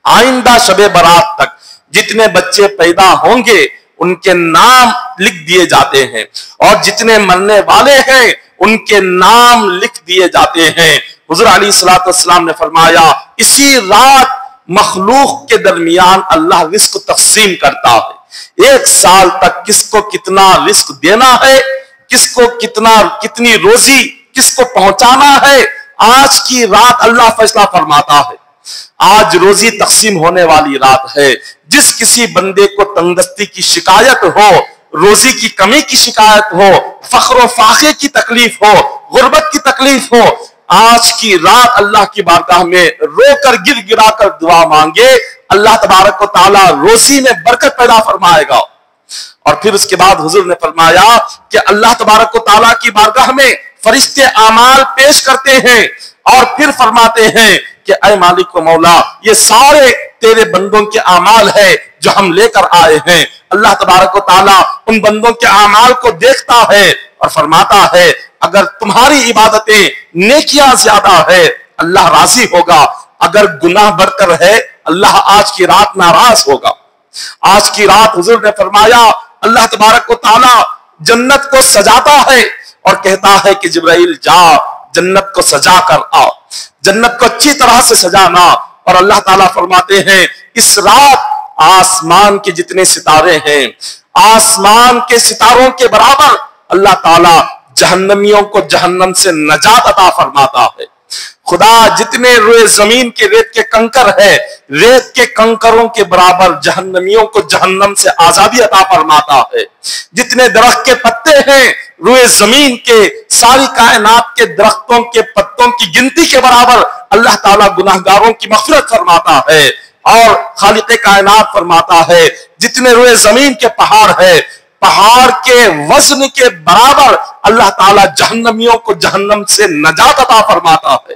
آئندہ شب برات تک جتنے بچے پیدا ہوں گے ان کے نام لکھ دیے جاتے ہیں، اور جتنے مرنے والے ہیں ان کے نام لکھ دیے جاتے ہیں۔ حضور علیہ الصلوۃ والسلام نے فرمایا اسی رات مخلوق کے درمیان اللہ رزق تقسیم کرتا ہے، 1 سال تک کس کو کتنا رزق دینا ہے، کس کو کتنی روزی کس کو پہنچانا ہے، آج کی رات اللہ فیصلہ فرماتا ہے۔ آج روزی تقسیم ہونے والی رات ہے۔ جس کسی بندے کو تندرستی کی شکایت ہو، روزی کی کمی کی شکایت ہو، فخر و فاقے کی تکلیف ہو، غربت کی تکلیف ہو، آج کی رات اللہ کی بارگاہ میں رو کر گر گرا کر دعا مانگے، اللہ تبارک و تعالی روزی میں برکت پیدا فرمائے گا۔ اور پھر اس کے بعد حضور نے فرمایا کہ اللہ تبارک و تعالی کی بارگاہ میں فرشتے اعمال پیش کرتے ہیں اور پھر فرماتے ہیں کہ اے مالک و مولا، یہ سارے تیرے بندوں کے اعمال ہے جو ہم لے کر آئے ہیں۔ اللہ تبارک و تعالی ان بندوں کے اعمال کو دیکھتا ہے اور فرماتا ہے اگر تمہاری عبادتیں نیکیاں زیادہ ہے اللہ راضی ہوگا، اگر گناہ برتر ہے اللہ آج کی رات ناراض ہوگا۔ آج کی رات حضور نے فرمایا اللہ تبارک و تعالی جنت کو سجاتا ہے اور کہتا ہے کہ جبرائیل جا جنت کو سجا کر آ، جنت کو اچھی طرح سے سجانا۔ اور اللہ تعالیٰ فرماتے ہیں اس رات آسمان کے جتنے ستارے ہیں، آسمان کے ستاروں کے برابر اللہ تعالیٰ جہنمیوں کو جہنم سے نجات عطا فرماتا ہے۔ خدا جتنے روئے زمین کے ریت کے کنکر ہے، ریت کے کنکروں کے برابر جہنمیوں کو جہنم سے آزادی عطا فرماتا ہے۔ جتنے درخت کے پتے ہیں روئے زمین کے، ساری کائنات کے درختوں کے پتوں کی گنتی کے برابر اللہ تعالیٰ گناہگاروں کی مغفرت فرماتا ہے۔ اور خالق کائنات فرماتا ہے جتنے روئے زمین کے پہاڑ ہے، پہاڑ کے وزن کے برابر اللہ تعالیٰ جہنمیوں کو جہنم سے نجات عطا فرماتا ہے۔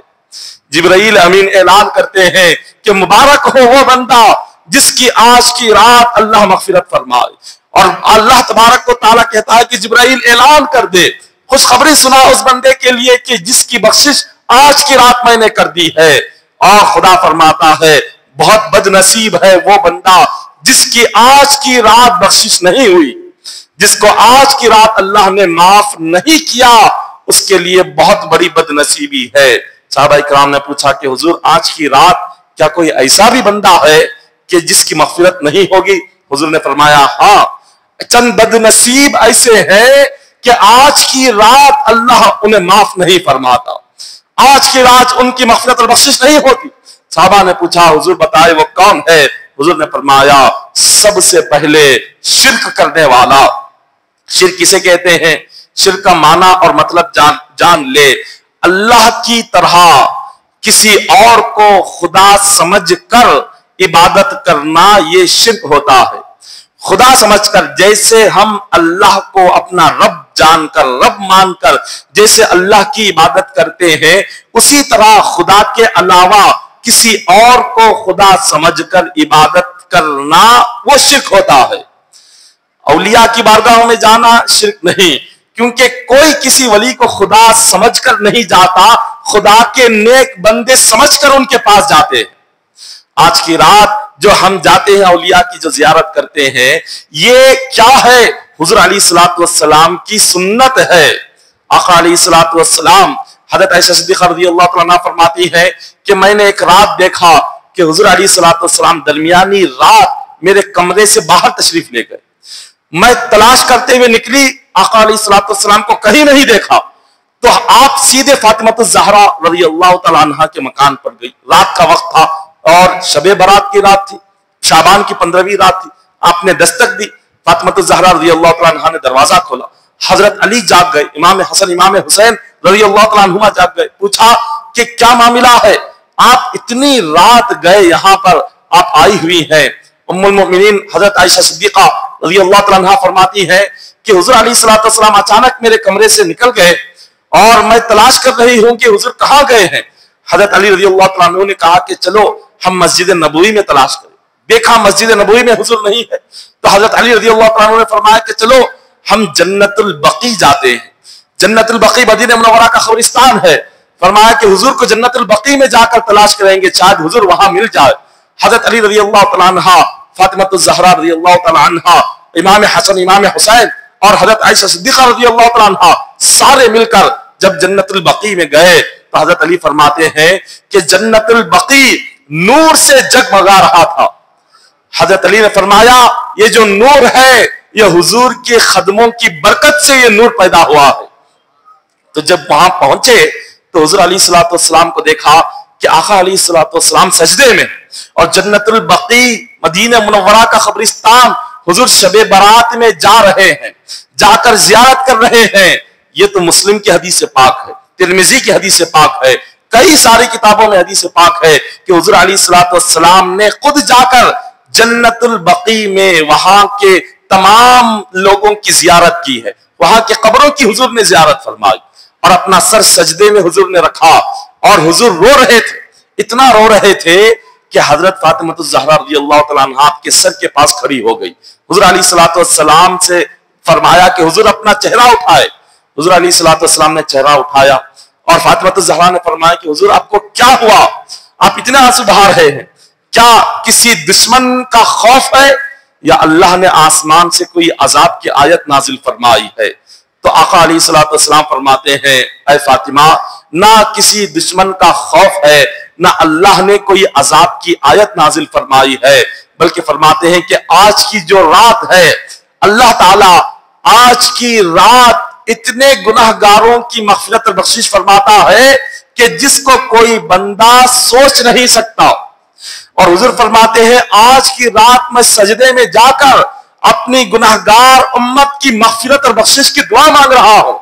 جبرائیل امین اعلان کرتے ہیں کہ مبارک ہو وہ بندہ جس کی آج کی رات اللہ مغفرت فرمائے، اور اللہ تبارک و تعالیٰ کہتا ہے کہ جبرائیل اعلان کر دے، خوشخبری سنا اس بندے کے لیے کہ جس کی بخشش آج کی رات میں نے کر دی ہے۔ اور خدا فرماتا ہے بہت بد نصیب ہے وہ بندہ جس کی آج کی رات بخشش نہیں ہوئی، جس کو آج کی رات اللہ نے معاف نہیں کیا، اس کے لیے بہت بڑی بد نصیبی ہے۔ صحابہ کرام نے پوچھا کہ حضور آج کی رات کیا کوئی ایسا بھی بندہ ہے کہ جس کی مغفرت نہیں ہوگی؟ حضور نے فرمایا ہاں، چند بد نصیب ایسے ہیں کہ آج کی رات اللہ انہیں معاف نہیں فرماتا، آج کی رات ان کی مغفرت اور بخشش نہیں ہوتی۔ صحابہ نے پوچھا حضور بتائے وہ کون ہے؟ حضور نے فرمایا سب سے پہلے شرک کرنے والا۔ شرک کسے کہتے ہیں؟ شرک کا معنی اور مطلب جان لے، اللہ کی طرح کسی اور کو خدا سمجھ کر عبادت کرنا یہ شرک ہوتا ہے۔ خدا سمجھ کر، جیسے ہم اللہ کو اپنا رب جان کر، رب مان کر جیسے اللہ کی عبادت کرتے ہیں، اسی طرح خدا کے علاوہ کسی اور کو خدا سمجھ کر عبادت کرنا وہ شرک ہوتا ہے۔ اولیاء کی بارگاہوں میں جانا شرک نہیں، کیونکہ کوئی کسی ولی کو خدا سمجھ کر نہیں جاتا، خدا کے نیک بندے سمجھ کر ان کے پاس جاتے ہیں۔ آج کی رات جو ہم جاتے ہیں اولیاء کی جو زیارت کرتے ہیں، یہ کیا ہے؟ حضور علیہ الصلوۃ والسلام کی سنت ہے۔ آقا علیہ الصلوۃ والسلام، حضرت عائشہ صدیقہ رضی اللہ عنہا فرماتی ہے کہ میں نے ایک رات دیکھا کہ حضور علیہ الصلوۃ والسلام درمیانی رات میرے کمرے سے باہر تشریف لے گئے۔ میں تلاش کرتے ہوئے نکلی، آقا علیہ الصلوۃ والسلام کو کہیں نہیں دیکھا۔ تو آپ سیدھے فاطمہ الزہرا رضی اللہ تعالیٰ عنہ کے مکان پر گئی. رات کا وقت تھا اور شب برات کی رات تھی، شعبان کی 15ویں رات تھی. آپ نے دستک دی، فاطمہ الزہرا رضی اللہ تعالیٰ عنہ نے دروازہ کھولا. حضرت علی جاگ گئے، امام حسن امام حسین رضی اللہ تعالیٰ عنہما جاگ گئے. پوچھا کہ کیا معاملہ ہے، آپ اتنی رات گئے یہاں پر آپ آئی ہوئی ہیں. ام المؤمنین حضرت عائشہ صدیقہ رضی اللہ تعالیٰ عنہ فرماتی ہے کہ حضور علیہ الصلوۃ والسلام اچانک میرے کمرے سے نکل گئے اور میں تلاش کر رہی ہوں کہ حضور کہاں گئے ہیں. حضرت علی رضی اللہ تعالیٰ عنہ نے کہا کہ چلو ہم مسجد نبوی میں تلاش کریں. دیکھا مسجد نبوی میں حضور نہیں ہے تو حضرت علی رضی اللہ تعالیٰ عنہ نے فرمایا کہ چلو ہم جنت البقیع جاتے ہیں. جنت البقیع مدینہ منورہ کا قبرستان ہے. فرمایا کہ حضور کو جنت البقیع میں جا کر تلاش کریں گے، شاید حضور وہاں مل جائے. حضرت علی رضی اللہ تعالیٰ عنہ، فاطمہ الزہرا رضی اللہ تعالیٰ عنہ، امام حسن امام حسین اور حضرت عائشہ صدیقہ رضی اللہ تعالیٰ عنہ سارے مل کر جب جنت البقیع میں گئے تو حضرت علی فرماتے ہیں کہ جنت البقیع نور سے جگمگا رہا تھا. حضرت علی نے فرمایا یہ جو نور ہے یہ حضور کے خدموں کی برکت سے یہ نور پیدا ہوا ہے. تو جب وہاں پہنچے تو حضور علیہ الصلوۃ والسلام کو دیکھا کہ آقا علیہ الصلوۃ والسلام سجدے میں اور جنت البقیع مدینہ منورہ کا قبرستان حضور شب برات میں جا رہے ہیں، جا کر زیارت کر رہے ہیں. یہ تو مسلم کی حدیث پاک ہے، ترمذی کی حدیث پاک ہے، کئی ساری کتابوں میں حدیث پاک ہے کہ حضور علیہ الصلوۃ والسلام نے خود جا کر جنت البقیع میں وہاں کے تمام لوگوں کی زیارت کی ہے، وہاں کے قبروں کی حضور نے زیارت فرمائی اور اپنا سر سجدے میں حضور نے رکھا اور حضور رو رہے تھے. اتنا رو رہے تھے کہ حضرت فاطمہ الزہرا رضی اللہ تعالیٰ عنہا آپ کے سر کے پاس کھڑی ہو گئی. حضور علیہ الصلوۃ والسلام سے فرمایا کہ حضور اپنا چہرہ اٹھائے. حضور علیہ الصلوۃ والسلام نے چہرہ اٹھایا اور فاطمہ الزہرا نے فرمایا کہ حضور آپ کو کیا ہوا، آپ اتنے آنسو بہا رہے ہیں، کیا کسی دشمن کا خوف ہے یا اللہ نے آسمان سے کوئی عذاب کی آیت نازل فرمائی ہے؟ تو آقا علیہ الصلوۃ والسلام فرماتے ہیں اے فاطمہ نہ کسی دشمن کا خوف ہے نہ اللہ نے کوئی عذاب کی آیت نازل فرمائی ہے، بلکہ فرماتے ہیں کہ آج کی جو رات ہے اللہ تعالیٰ آج کی رات اتنے گناہگاروں کی مغفرت اور بخشش فرماتا ہے کہ جس کو کوئی بندہ سوچ نہیں سکتا. اور حضور فرماتے ہیں آج کی رات میں سجدے میں جا کر اپنی گناہگار امت کی مغفرت اور بخشش کی دعا مانگ رہا ہوں.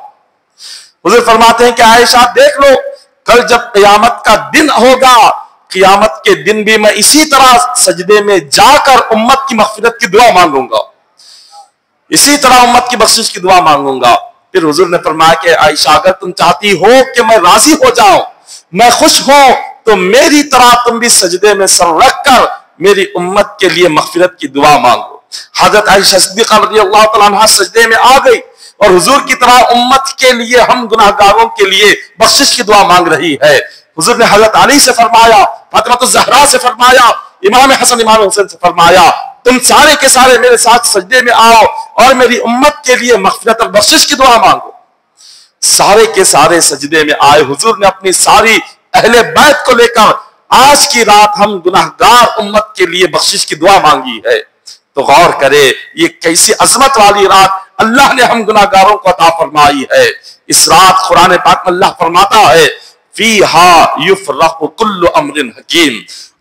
حضور فرماتے ہیں کہ عائشہ دیکھ لو کل جب قیامت کا دن ہوگا، قیامت کے دن بھی میں اسی طرح سجدے میں جا کر امت کی مغفرت کی دعا مانگوں گا، اسی طرح امت کی بخشش کی دعا مانگوں گا. پھر حضور نے فرمایا کہ عائشہ اگر تم چاہتی ہو کہ میں راضی ہو جاؤں، میں خوش ہوں، تو میری طرح تم بھی سجدے میں سر رکھ کر میری امت کے لیے مغفرت کی دعا مانگو. حضرت عائشہ صدیقہ رضی اللہ تعالیٰ عنہ سجدے میں آ گئی اور حضور کی طرح امت کے لیے، ہم گناہگاروں کے لیے بخشش کی دعا مانگ رہی ہے. حضور نے حضرت علی سے فرمایا، فاطمہ الزہرا سے فرمایا، امام حسن امام حسین سے فرمایا تم سارے کے سارے میرے ساتھ سجدے میں آؤ اور میری امت کے لیے مغفرت اور بخشش کی دعا مانگو. سارے کے سارے سجدے میں آئے. حضور نے اپنی ساری اہل بیت کو لے کر آج کی رات ہم گناہگار امت کے لیے بخشش کی دعا مانگی ہے. تو غور کرے یہ کیسی عظمت والی رات اللہ نے ہم گناہگاروں کو عطا فرمائی ہے. اس رات قرآن پاک میں اللہ فرماتا ہے فیہا یفرق کل امر حکیم،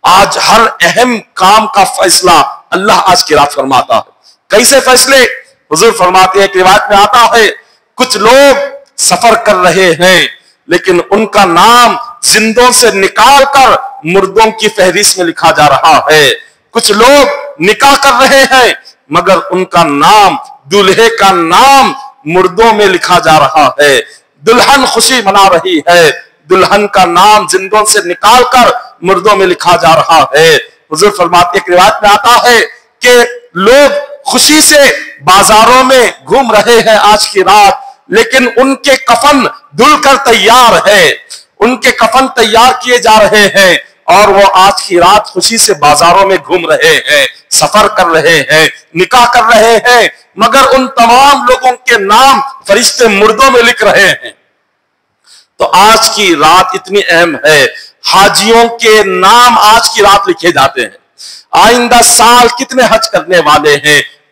آج ہر اہم کام کا فیصلہ اللہ آج کی رات فرماتا ہے. کیسے فیصلے؟ حضور فرماتے ہیں کہ روایت میں آتا ہے کچھ لوگ سفر کر رہے ہیں لیکن ان کا نام زندوں سے نکال کر مردوں کی فہرست میں لکھا جا رہا ہے. کچھ لوگ نکاح کر رہے ہیں مگر ان کا نام، دلہے کا نام مردوں میں لکھا جا رہا ہے. دلہن خوشی منا رہی ہے، دلہن کا نام زندوں سے نکال کر مردوں میں لکھا جا رہا ہے. حضور فرماتے ہیں کہ روایت میں آتا ہے کہ لوگ خوشی سے بازاروں میں گھوم رہے ہیں آج کی رات، لیکن ان کے کفن دھل کر تیار ہے، ان کے کفن تیار کیے جا رہے ہیں اور وہ آج کی رات خوشی سے بازاروں میں گھوم رہے ہیں، سفر کر رہے ہیں، نکاح کر رہے ہیں، مگر ان تمام لوگوں کے نام فرشتے مردوں میں لکھ رہے ہیں. تو آج کی رات اتنی اہم ہے، حاجیوں کے نام آج کی رات لکھے جاتے ہیں. آئندہ سال کتنے حج کرنے والے ہیں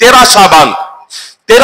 13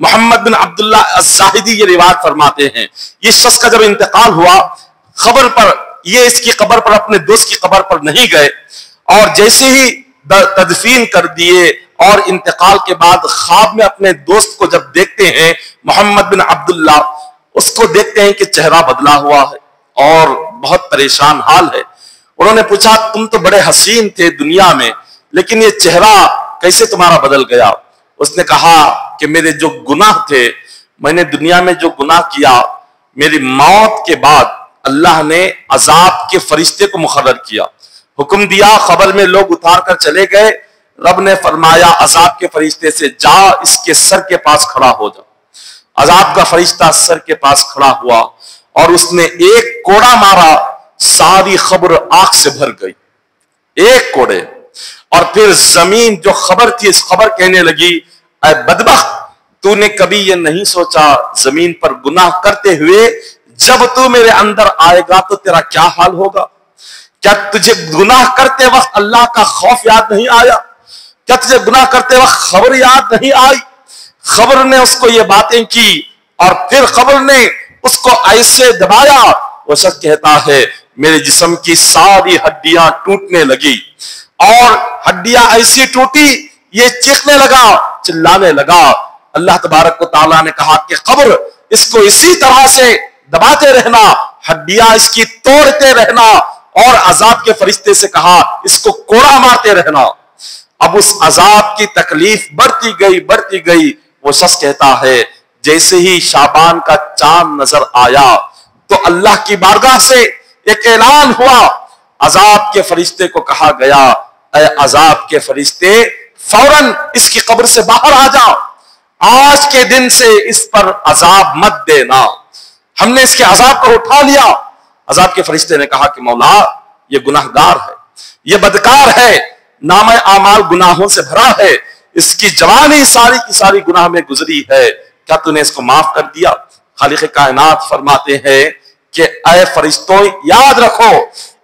محمد بن عبداللہ الزاہدی یہ روایت فرماتے ہیں، یہ شخص کا جب انتقال ہوا، خبر پر یہ اس کی قبر پر اپنے دوست کی قبر پر نہیں گئے، اور جیسے ہی تدفین کر دیے اور انتقال کے بعد خواب میں اپنے دوست کو جب دیکھتے ہیں محمد بن عبداللہ، اس کو دیکھتے ہیں کہ چہرہ بدلا ہوا ہے اور بہت پریشان حال ہے۔ انہوں نے پوچھا تم تو بڑے حسین تھے دنیا میں، لیکن یہ چہرہ کیسے تمہارا بدل گیا؟ اس نے کہا کہ میرے جو گناہ تھے، میں نے دنیا میں جو گناہ کیا، میری موت کے بعد اللہ نے عذاب کے فرشتے کو مقرر کیا، حکم دیا، خبر میں لوگ اتار کر چلے گئے، رب نے فرمایا عذاب کے فرشتے سے جا اس کے سر کے پاس کھڑا ہو جا۔ عذاب کا فرشتہ سر کے پاس کھڑا ہوا اور اس نے ایک کوڑا مارا، ساری خبر آنکھ سے بھر گئی، ایک کوڑے۔ اور پھر زمین جو خبر تھی اس خبر کہنے لگی اے بدبخت، تو نے کبھی یہ نہیں سوچا زمین پر گناہ کرتے ہوئے جب تو میرے اندر آئے گا تو تیرا کیا حال ہوگا؟ کیا تجھے گناہ کرتے وقت اللہ کا خوف یاد نہیں آیا؟ کیا تجھے گناہ کرتے وقت خبر یاد نہیں آئی؟ خبر نے اس کو یہ باتیں کی اور پھر خبر نے اس کو ایسے دبایا، وہ شخص کہتا ہے میرے جسم کی ساری ہڈیاں ٹوٹنے لگی، اور ہڈیاں ایسی ٹوٹی یہ چیخنے لگا، چلانے لگا۔ اللہ تبارک و تعالیٰ نے کہا کہ خبر اس کو اسی طرح سے دباتے رہنا، ہڈیاں اس کی توڑتے رہنا، اور عذاب کے فرشتے سے کہا اس کو کوڑا مارتے رہنا۔ اب اس عذاب کی تکلیف بڑھتی گئی۔ وہ شخص کہتا ہے جیسے ہی شعبان کا چاند نظر آیا تو اللہ کی بارگاہ سے ایک اعلان ہوا، عذاب کے فرشتے کو کہا گیا اے عذاب کے فرشتے فوراً اس کی قبر سے باہر آ جا، آج کے دن سے اس پر عذاب مت دینا، ہم نے اس کے عذاب کو اٹھا لیا۔ عذاب کے فرشتے نے کہا کہ مولا یہ گناہگار ہے، یہ بدکار ہے، نامہ اعمال گناہوں سے بھرا ہے، اس کی جوانی ساری کی ساری گناہ میں گزری ہے، کیا تو نے اس کو معاف کر دیا؟ خالق کائنات فرماتے ہیں کہ اے فرشتوں یاد رکھو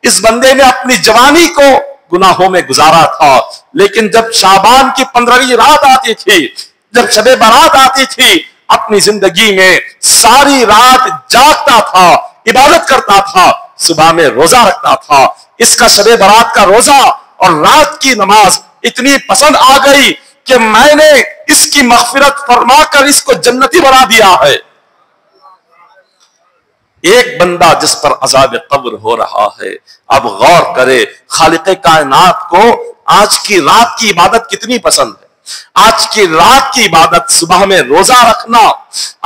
اس بندے نے اپنی جوانی کو گناہوں میں گزارا تھا، لیکن جب شعبان کی 15ویں رات آتی تھی، جب شب برات آتی تھی، اپنی زندگی میں ساری رات جاگتا تھا، عبادت کرتا تھا، صبح میں روزہ رکھتا تھا۔ اس کا شب برات کا روزہ اور رات کی نماز اتنی پسند آ گئی کہ میں نے اس کی مغفرت فرما کر اس کو جنتی بنا دیا ہے۔ ایک بندہ جس پر عذاب قبر ہو رہا ہے، اب غور کرے خالق کائنات کو آج کی رات کی عبادت کتنی پسند ہے، آج کی رات کی عبادت، صبح میں روزہ رکھنا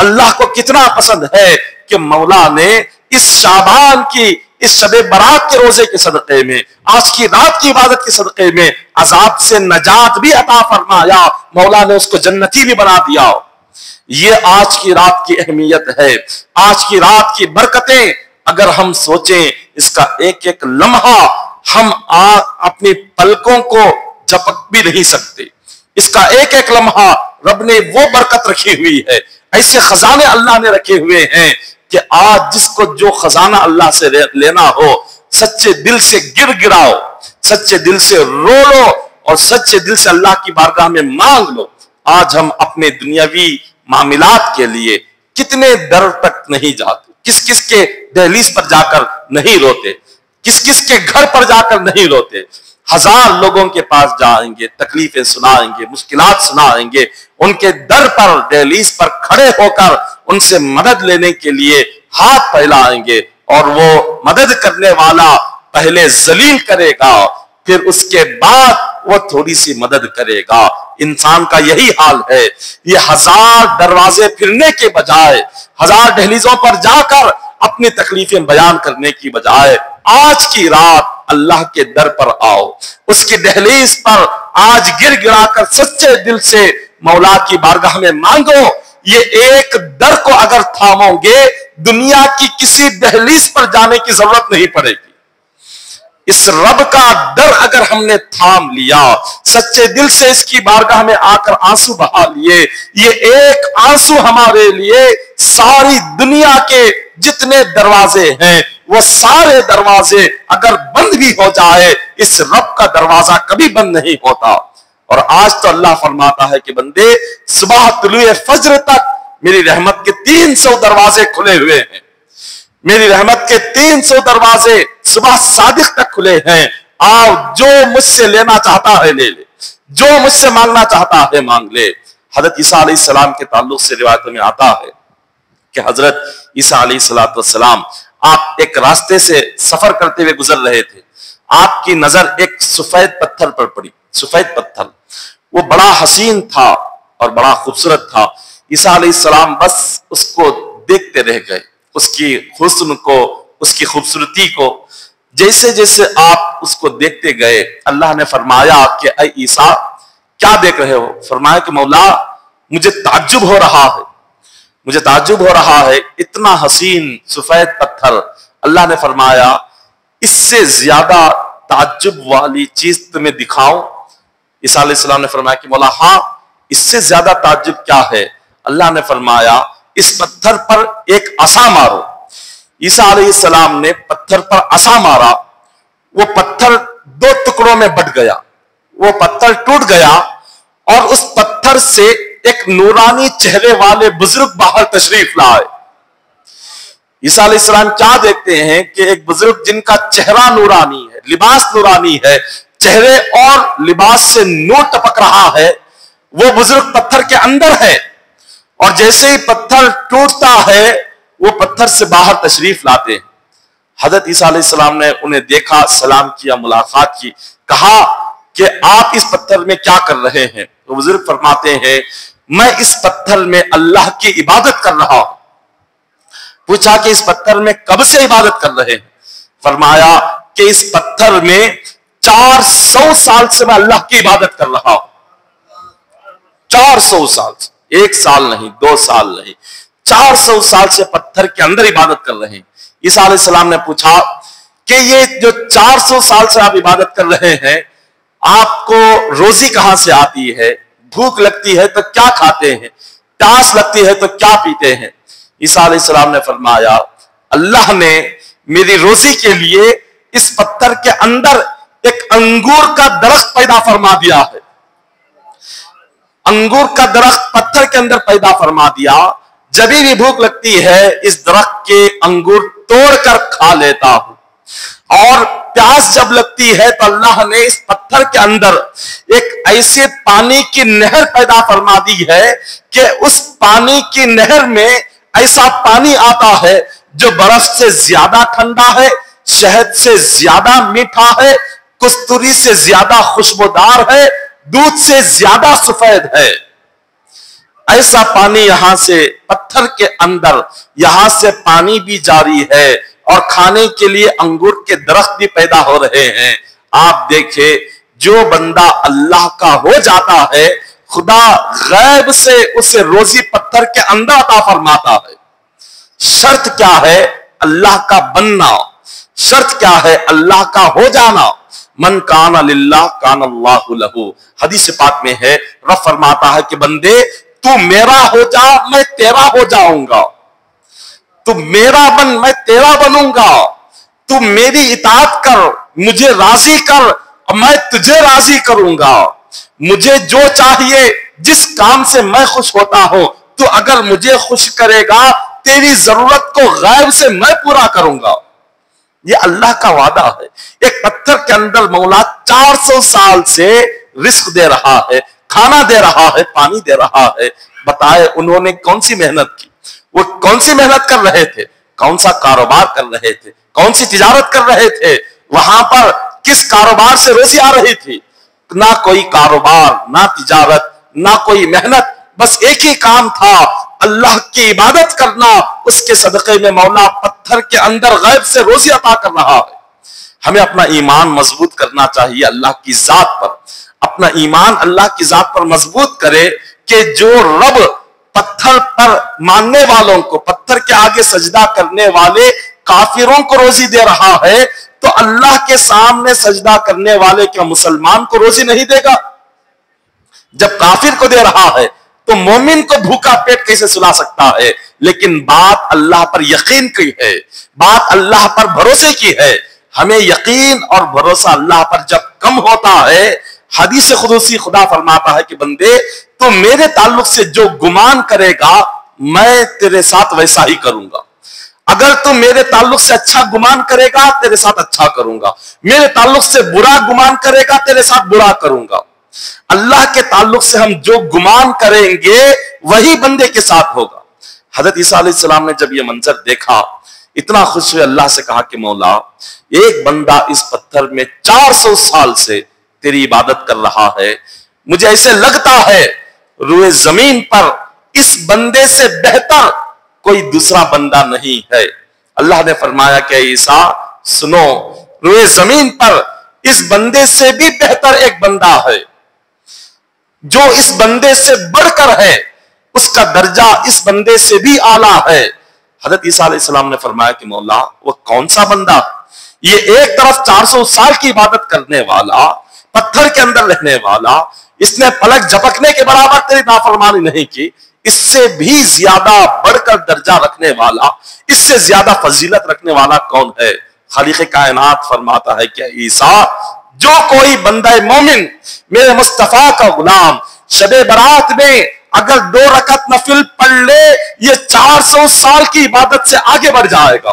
اللہ کو کتنا پسند ہے کہ مولا نے اس شعبان کی اس شب برات کے روزے کے صدقے میں، آج کی رات کی عبادت کے صدقے میں عذاب سے نجات بھی عطا فرمایا، مولا نے اس کو جنتی بھی بنا دیا۔ یہ آج کی رات کی اہمیت ہے، آج کی رات کی برکتیں اگر ہم سوچیں، اس کا ایک ایک لمحہ ہم اپنی پلکوں کو جھپک بھی نہیں سکتے، اس کا ایک ایک لمحہ رب نے وہ برکت رکھی ہوئی ہے، ایسے خزانے اللہ نے رکھے ہوئے ہیں کہ آج جس کو جو خزانہ اللہ سے لینا ہو، سچے دل سے گر گراؤ، سچے دل سے رو لو اور سچے دل سے اللہ کی بارگاہ میں مانگ لو۔ آج ہم اپنے دنیاوی معاملات کے لیے کتنے در تک نہیں جاتے، کس کس کے دہلیز پر جا کر نہیں روتے، کس کس کے گھر پر جا کر نہیں روتے، ہزار لوگوں کے پاس جائیں گے، تکلیفیں سنائیں گے، مشکلات سنائیں گے، ان کے در پر دہلیز پر کھڑے ہو کر ان سے مدد لینے کے لیے ہاتھ پھیلائیں گے، اور وہ مدد کرنے والا پہلے ذلیل کرے گا، پھر اس کے بعد وہ تھوڑی سی مدد کرے گا۔ انسان کا یہی حال ہے، یہ ہزار دروازے پھرنے کے بجائے، ہزار دہلیزوں پر جا کر اپنی تکلیفیں بیان کرنے کی بجائے آج کی رات اللہ کے در پر آؤ، اس کی دہلیز پر آج گر گرا کر سچے دل سے مولا کی بارگاہ میں مانگو۔ یہ ایک در کو اگر تھامو گے، دنیا کی کسی دہلیز پر جانے کی ضرورت نہیں پڑے گی۔ اس رب کا در اگر ہم نے تھام لیا، سچے دل سے اس کی بارگاہ میں آ کر آنسو بہا لیے، یہ ایک آنسو ہمارے لیے ساری دنیا کے جتنے دروازے ہیں وہ سارے دروازے اگر بند بھی ہو جائے، اس رب کا دروازہ کبھی بند نہیں ہوتا۔ اور آج تو اللہ فرماتا ہے کہ بندے صبح طلوع فجر تک میری رحمت کے 300 دروازے کھلے ہوئے ہیں، میری رحمت کے 300 دروازے صبح صادق تک کھلے ہیں، آؤ جو مجھ سے لینا چاہتا ہے لے لے، جو مجھ سے مانگنا چاہتا ہے مانگ لے۔ حضرت عیسیٰ علیہ السلام کے تعلق سے روایتوں میں آتا ہے کہ حضرت عیسیٰ علیہ السلام آپ ایک راستے سے سفر کرتے ہوئے گزر رہے تھے، آپ کی نظر ایک سفید پتھر پر پڑی، سفید پتھر، وہ بڑا حسین تھا اور بڑا خوبصورت تھا۔ عیسیٰ علیہ السلام بس اس کو دیکھتے رہ گئے، اس کی حسن کو، اس کی خوبصورتی کو۔ جیسے جیسے آپ اس کو دیکھتے گئے، اللہ نے فرمایا کہ اے عیسیٰ کیا دیکھ رہے ہو؟ فرمایا کہ مولا مجھے تعجب ہو رہا ہے، مجھے تعجب ہو رہا ہے، اتنا حسین سفید پتھر۔ اللہ نے فرمایا اس سے زیادہ تعجب والی چیز تمہیں دکھاؤں؟ عیسیٰ علیہ السلام نے فرمایا کہ مولا ہاں، اس سے زیادہ تعجب کیا ہے؟ اللہ نے فرمایا اس پتھر پر ایک عصا مارو۔ عیسیٰ علیہ السلام نے پتھر پر عصا مارا، وہ پتھر 2 ٹکڑوں میں بٹ گیا، وہ پتھر ٹوٹ گیا، اور اس پتھر سے ایک نورانی چہرے والے بزرگ باہر تشریف لائے۔ عیسیٰ علیہ السلام کیا دیکھتے ہیں کہ ایک بزرگ جن کا چہرہ نورانی ہے، لباس نورانی ہے، چہرے اور لباس سے نور ٹپک رہا ہے، وہ بزرگ پتھر کے اندر ہے، اور جیسے ہی پتھر ٹوٹتا ہے وہ پتھر سے باہر تشریف لاتے ہیں۔ حضرت عیسیٰ علیہ السلام نے انہیں دیکھا، سلام کیا، ملاقات کی، کہا کہ آپ اس پتھر میں کیا کر رہے ہیں؟ تو بزرگ فرماتے ہیں میں اس پتھر میں اللہ کی عبادت کر رہا ہوں۔ پوچھا کہ اس پتھر میں کب سے عبادت کر رہے ہیں؟ فرمایا کہ اس پتھر میں 400 سال سے میں اللہ کی عبادت کر رہا ہوں۔ 400 سال سے، 1 سال نہیں، 2 سال نہیں، 400 سال سے پتھر کے اندر عبادت کر رہے ہیں۔ عیسیٰ علیہ السلام نے پوچھا کہ یہ جو 400 سال سے آپ عبادت کر رہے ہیں، آپ کو روزی کہاں سے آتی ہے؟ بھوک لگتی ہے تو کیا کھاتے ہیں؟ پیاس لگتی ہے تو کیا پیتے ہیں؟ عیسیٰ علیہ السلام نے فرمایا اللہ نے میری روزی کے لیے اس پتھر کے اندر ایک انگور کا درخت پیدا فرما دیا ہے، انگور کا درخت پتھر کے اندر پیدا فرما دیا، جب بھی بھوک لگتی ہے اس درخت کے انگور توڑ کر کھا لیتا ہوں، اور پیاس جب لگتی ہے تو اللہ نے اس پتھر کے اندر ایک ایسے پانی کی نہر پیدا فرما دی ہے کہ اس پانی کی نہر میں ایسا پانی آتا ہے جو برف سے زیادہ ٹھنڈا ہے، شہد سے زیادہ میٹھا ہے، کستوری سے زیادہ خوشبودار ہے، دودھ سے زیادہ سفید ہے۔ ایسا پانی یہاں سے پتھر کے اندر، یہاں سے پانی بھی جاری ہے اور کھانے کے لیے انگور کے درخت بھی پیدا ہو رہے ہیں۔ آپ دیکھیں جو بندہ اللہ کا ہو جاتا ہے، خدا غیب سے اسے روزی پتھر کے اندر عطا فرماتا ہے۔ شرط کیا ہے؟ اللہ کا بننا۔ شرط کیا ہے؟ اللہ کا ہو جانا۔ من کان للہ کان اللہ لہو، حدیث پاک میں ہے، رب فرماتا ہے کہ بندے تو میرا ہو جا میں تیرا ہو جاؤں گا، تو میرا بن میں تیرا بنوں گا، تو میری اطاعت کر، مجھے راضی کر اور میں تجھے راضی کروں گا، مجھے جو چاہیے، جس کام سے میں خوش ہوتا ہوں تو اگر مجھے خوش کرے گا تیری ضرورت کو غیب سے میں پورا کروں گا۔ یہ اللہ کا وعدہ ہے۔ ایک پتھر کے اندر مولا 400 سال سے رزق دے رہا ہے، کھانا دے رہا ہے، پانی دے رہا ہے۔ بتائے انہوں نے کون سی محنت کی؟ وہ کون سی محنت کر رہے تھے؟ کون سا کاروبار کر رہے تھے؟ کون سی تجارت کر رہے تھے؟ وہاں پر کس کاروبار سے روزی آ رہی تھی؟ نہ کوئی کاروبار، نہ تجارت، نہ کوئی محنت، بس ایک ہی کام تھا، اللہ کی عبادت کرنا۔ اس کے صدقے میں مولا پتھر کے اندر غیب سے روزی عطا کر رہا ہے۔ ہمیں اپنا ایمان مضبوط کرنا چاہیے اللہ کی ذات پر، اپنا ایمان اللہ کی ذات پر مضبوط کرے کہ جو رب پتھر پر ماننے والوں کو، پتھر کے آگے سجدہ کرنے والے کافروں کو روزی دے رہا ہے، تو اللہ کے سامنے سجدہ کرنے والے کیا مسلمان کو روزی نہیں دے گا؟ جب کافر کو دے رہا ہے تو مومن کو بھوکا پیٹ کیسے سلا سکتا ہے؟ لیکن بات اللہ پر یقین کی ہے، بات اللہ پر بھروسے کی ہے۔ ہمیں یقین اور بھروسہ اللہ پر جب کم ہوتا ہے، حدیث قدسی خدا فرماتا ہے کہ بندے تو میرے تعلق سے جو گمان کرے گا میں تیرے ساتھ ویسا ہی کروں گا. اگر تم میرے تعلق سے اچھا گمان کرے گا تیرے ساتھ اچھا کروں گا, میرے تعلق سے برا گمان کرے گا تیرے ساتھ برا کروں گا. اللہ کے تعلق سے ہم جو گمان کریں گے وہی بندے کے ساتھ ہوگا. حضرت عیسیٰ علیہ السلام نے جب یہ منظر دیکھا اتنا خوش ہوئے, اللہ سے کہا کہ مولا ایک بندہ اس پتھر میں 400 سال سے تیری عبادت کر رہا ہے, مجھے ایسے لگتا ہے روئے زمین پر اس بندے سے بہتر کوئی دوسرا بندہ نہیں ہے. اللہ نے فرمایا کہ عیسیٰ سنو, روئے زمین پر اس بندے سے بھی بہتر ایک بندہ ہے جو اس بندے سے بڑھ کر ہے, اس کا درجہ اس بندے سے بھی اعلیٰ ہے. حضرت عیسیٰ علیہ السلام نے فرمایا کہ مولا وہ کون سا بندہ؟ یہ ایک طرف 400 سال کی عبادت کرنے والا, پتھر کے اندر رہنے والا, اس نے پلک جھپکنے کے برابر تیری نافرمانی نہیں کی, اس سے بھی زیادہ بڑھ کر درجہ رکھنے والا, اس سے زیادہ فضیلت رکھنے والا کون ہے؟ خالق کائنات فرماتا ہے کہ عیسیٰ جو کوئی بندہ مومن میرے مصطفیٰ کا غلام شب برات میں اگر 2 رکعت نفل پڑھ لے یہ 400 سال کی عبادت سے آگے بڑھ جائے گا.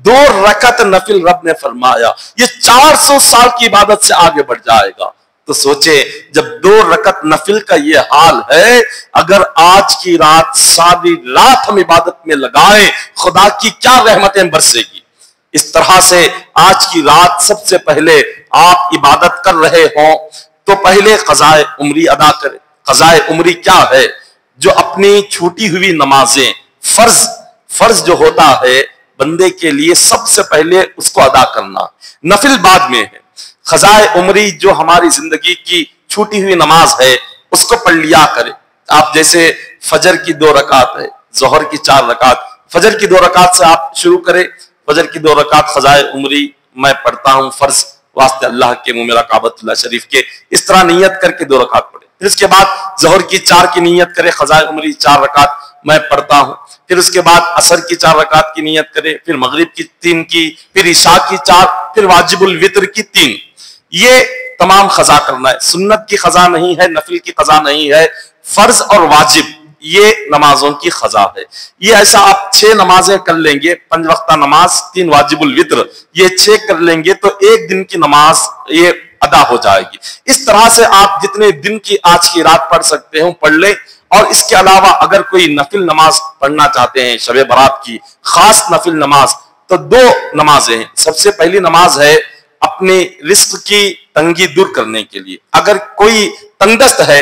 2 رکعت نفل رب نے فرمایا یہ 400 سال کی عبادت سے آگے بڑھ جائے گا. تو سوچے جب 2 رکعت نفل کا یہ حال ہے, اگر آج کی رات ساری رات ہم عبادت میں لگائیں خدا کی کیا رحمتیں برسے گی. اس طرح سے آج کی رات سب سے پہلے آپ عبادت کر رہے ہوں تو پہلے قضائے عمری ادا کریں. قضائے عمری کیا ہے؟ جو اپنی چھوٹی ہوئی نمازیں فرض جو ہوتا ہے بندے کے لیے سب سے پہلے اس کو ادا کرنا, نفل بعد میں ہے. قضائے عمری جو ہماری زندگی کی چھوٹی ہوئی نماز ہے اس کو پڑھ لیا کرے. آپ جیسے فجر کی 2 رکعت ہے, ظہر کی 4 رکعت, فجر کی 2 رکعت سے آپ شروع کرے. فجر کی 2 رکعت قضائے عمری میں پڑھتا ہوں فرض واسطے اللہ کے میرا کعبۃ اللہ شریف کے, اس طرح نیت کر کے 2 رکعت پڑھے. پھر اس کے بعد ظہر کی 4 کی نیت کرے, قضائے عمری 4 رکعت میں پڑھتا ہوں. پھر اس کے بعد عصر کی 4 رکعت کی نیت کرے, پھر مغرب کی 3 کی, پھر عشاء کی 4, پھر واجب الوتر کی 3. یہ تمام قضا کرنا ہے. سنت کی قضا نہیں ہے, نفل کی قضا نہیں ہے, فرض اور واجب یہ نمازوں کی قضا ہے. یہ ایسا آپ 6 نمازیں کر لیں گے, 5 وقتہ نماز, 3 واجب الوتر, یہ 6 کر لیں گے تو ایک دن کی نماز یہ ادا ہو جائے گی. اس طرح سے آپ جتنے دن کی آج کی رات پڑھ سکتے ہوں پڑھ لیں. اور اس کے علاوہ اگر کوئی نفل نماز پڑھنا چاہتے ہیں شب برات کی خاص نفل نماز تو 2 نمازیں ہیں. سب سے پہلی نماز ہے اپنے رزق کی تنگی دور کرنے کے لیے. اگر کوئی تنگ دست ہے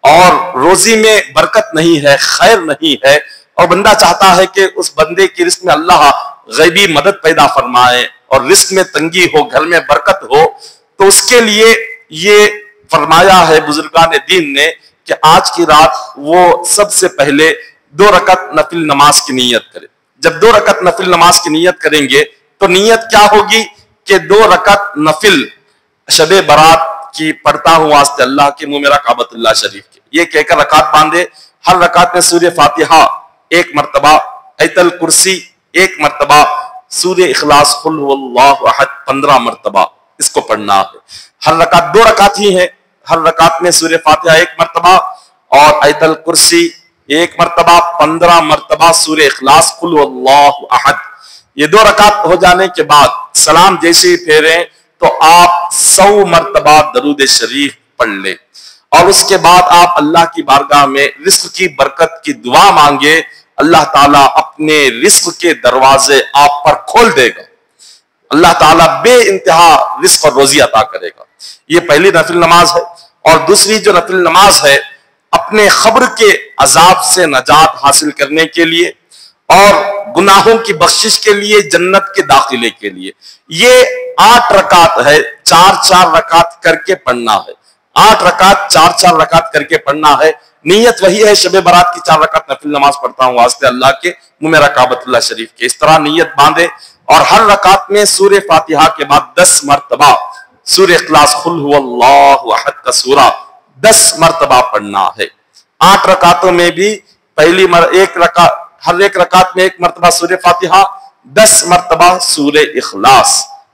اور روزی میں برکت نہیں ہے, خیر نہیں ہے, اور بندہ چاہتا ہے کہ اس بندے کی رزق میں اللہ غیبی مدد پیدا فرمائے اور رزق میں تنگی ہو, گھر میں برکت ہو, تو اس کے لیے یہ فرمایا ہے بزرگان دین نے کہ آج کی رات وہ سب سے پہلے 2 رکعت نفل نماز کی نیت کرے. جب 2 رکعت نفل نماز کی نیت کریں گے تو نیت کیا ہوگی کہ 2 رکعت نفل شب برات کی پڑھتا ہوں واسطے اللہ کے میرا کعبۃ اللہ شریف کے, یہ کہہ کر رکعت باندھے. ہر رکعت میں سورہ فاتحہ 1 مرتبہ, آیت الکرسی 1 مرتبہ, سورہ اخلاص قل هو اللہ احد 15 مرتبہ اس کو پڑھنا ہے. ہر رکعت 2 رکعت ہی ہے, ہر رکعت میں سورہ فاتحہ 1 مرتبہ اور آیت الکرسی 1 مرتبہ, 15 مرتبہ سورہ اخلاص قل هو اللہ احد. یہ 2 رکعت ہو جانے کے بعد سلام جیسے ہی پھیریں تو آپ 100 مرتبہ درود شریف پڑھ لیں اور اس کے بعد آپ اللہ کی بارگاہ میں رزق کی برکت کی دعا مانگے. اللہ تعالیٰ اپنے رزق کے دروازے آپ پر کھول دے گا. اللہ تعالیٰ بے انتہا رزق اور روزی عطا کرے گا. یہ پہلی نفل نماز ہے. اور دوسری جو نفل نماز ہے اپنے قبر کے عذاب سے نجات حاصل کرنے کے لیے اور گناہوں کی بخشش کے لیے, جنت کے داخلے کے لیے, یہ 8 رکعت ہے. 4 رکعت کر کے پڑھنا ہے. 8 رکعت 4 رکعت کر کے پڑھنا ہے. نیت وہی ہے شب برات کی 4 رکعت نفل نماز پڑھتا ہوں واسطے اللہ کے میرا کعبۃ اللہ شریف کے. اس طرح نیت باندھے اور ہر رکعت میں سورہ فاتحہ کے بعد 10 مرتبہ سورہ اخلاص قل هو اللہ احد کا سورہ 10 مرتبہ پڑھنا ہے. 8 رکعتوں میں بھی پہلی ہر ایک رکعت میں 1 مرتبہ سورہ فاتحہ, 10 مرتبہ سورہ اخلاص.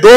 2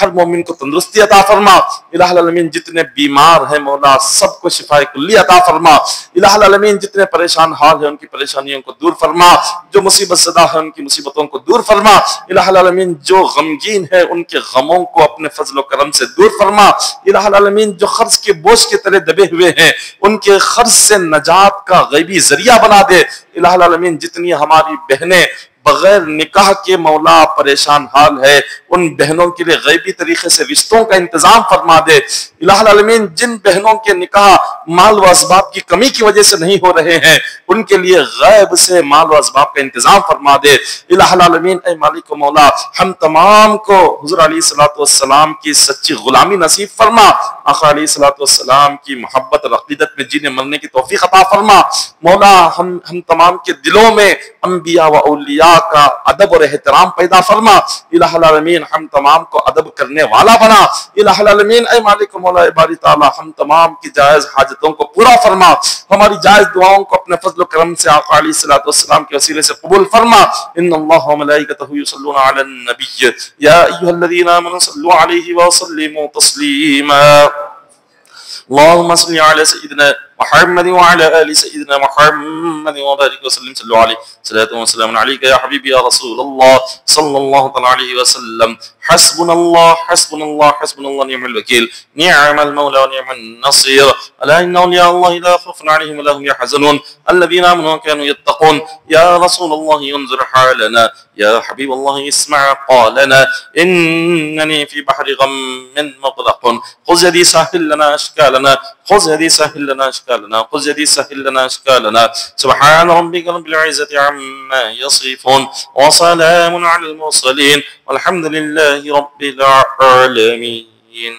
ہر مومن کو تندرستی عطا فرما الہ العالمین، جتنے بیمار ہیں مولا سب کو شفاء کلی عطا فرما الہ العالمین، جتنے پریشان حال ہیں ان کی پریشانیوں کو دور فرما، جو مصیبت زدہ ہیں ان کی مصیبتوں کو دور فرما الہ العالمین، جو غمگین ہے ان کے غموں کو اپنے فضل و کرم سے دور فرما الہ العالمین، جو قرض کے بوجھ کے تلے دبے ہوئے ہیں ان کے قرض سے نجات کا غیبی ذریعہ بنا دے الہ العالمین، جتنی ہماری بہنیں بغیر نکاح کے مولا پریشان حال ہے ان بہنوں کے لیے غیبی طریقے سے رشتوں کا انتظام فرما دے الہ العالمین، جن بہنوں کے نکاح مال و اسباب کی کمی کی وجہ سے نہیں ہو رہے ہیں ان کے لیے غیب سے مال و اسباب کا انتظام فرما دے الہ العالمین، اے مالک و مولا ہم تمام کو حضور علیہ الصلوۃ والسلام کی سچی غلامی نصیب فرما، آقا علیہ الصلوۃ والسلام کی محبت اور عقیدت میں جینے مرنے کی توفیق عطا فرما مولا، ہم تمام کے دلوں میں انبیاء و اولیاء کا ادب اور احترام پیدا فرما الہ العالمین، ہم تمام کو ادب کرنے والا بنا الہ العالمین، اے مالک مولا باری تعالی ہم تمام کی جائز حاجتوں کو پورا فرما، ہماری جائز دعاؤں کو اپنے فضل و کرم سے آقا علیہ الصلوۃ والسلام کے وسیلے سے قبول فرما، ان اللہ و ملائکتہ یصلون علی النبی یا ایھا الذین آمنوا صلوا علیہ وسلموا تسلیما، اللهم صل على سيدنا محمد وعلى آل سيدنا محمد وبارك وسلم، صلوا عليه صلاة وسلام عليك يا حبيبي يا رسول الله صلى الله عليه وسلم، حسبنا الله حسبنا الله حسبنا الله نعم الوكيل نعم المولى ونعم النصير، ألا إن أولياء الله لا خوف عليهم ولا هم يحزنون الذين آمنوا وكانوا يتقون، يا رسول الله انظر حالنا، يا حبيب الله اسمع قالنا، إنني في بحر غم مغرق، خذ يدي سهل لنا أشكالنا، خذ يدي سهل لنا أشكالنا، خذ يدي سهل لنا أشكالنا، سبحان ربك رب العزة عما يصفون وسلام على المرسلين والحمد لله رب العالمين.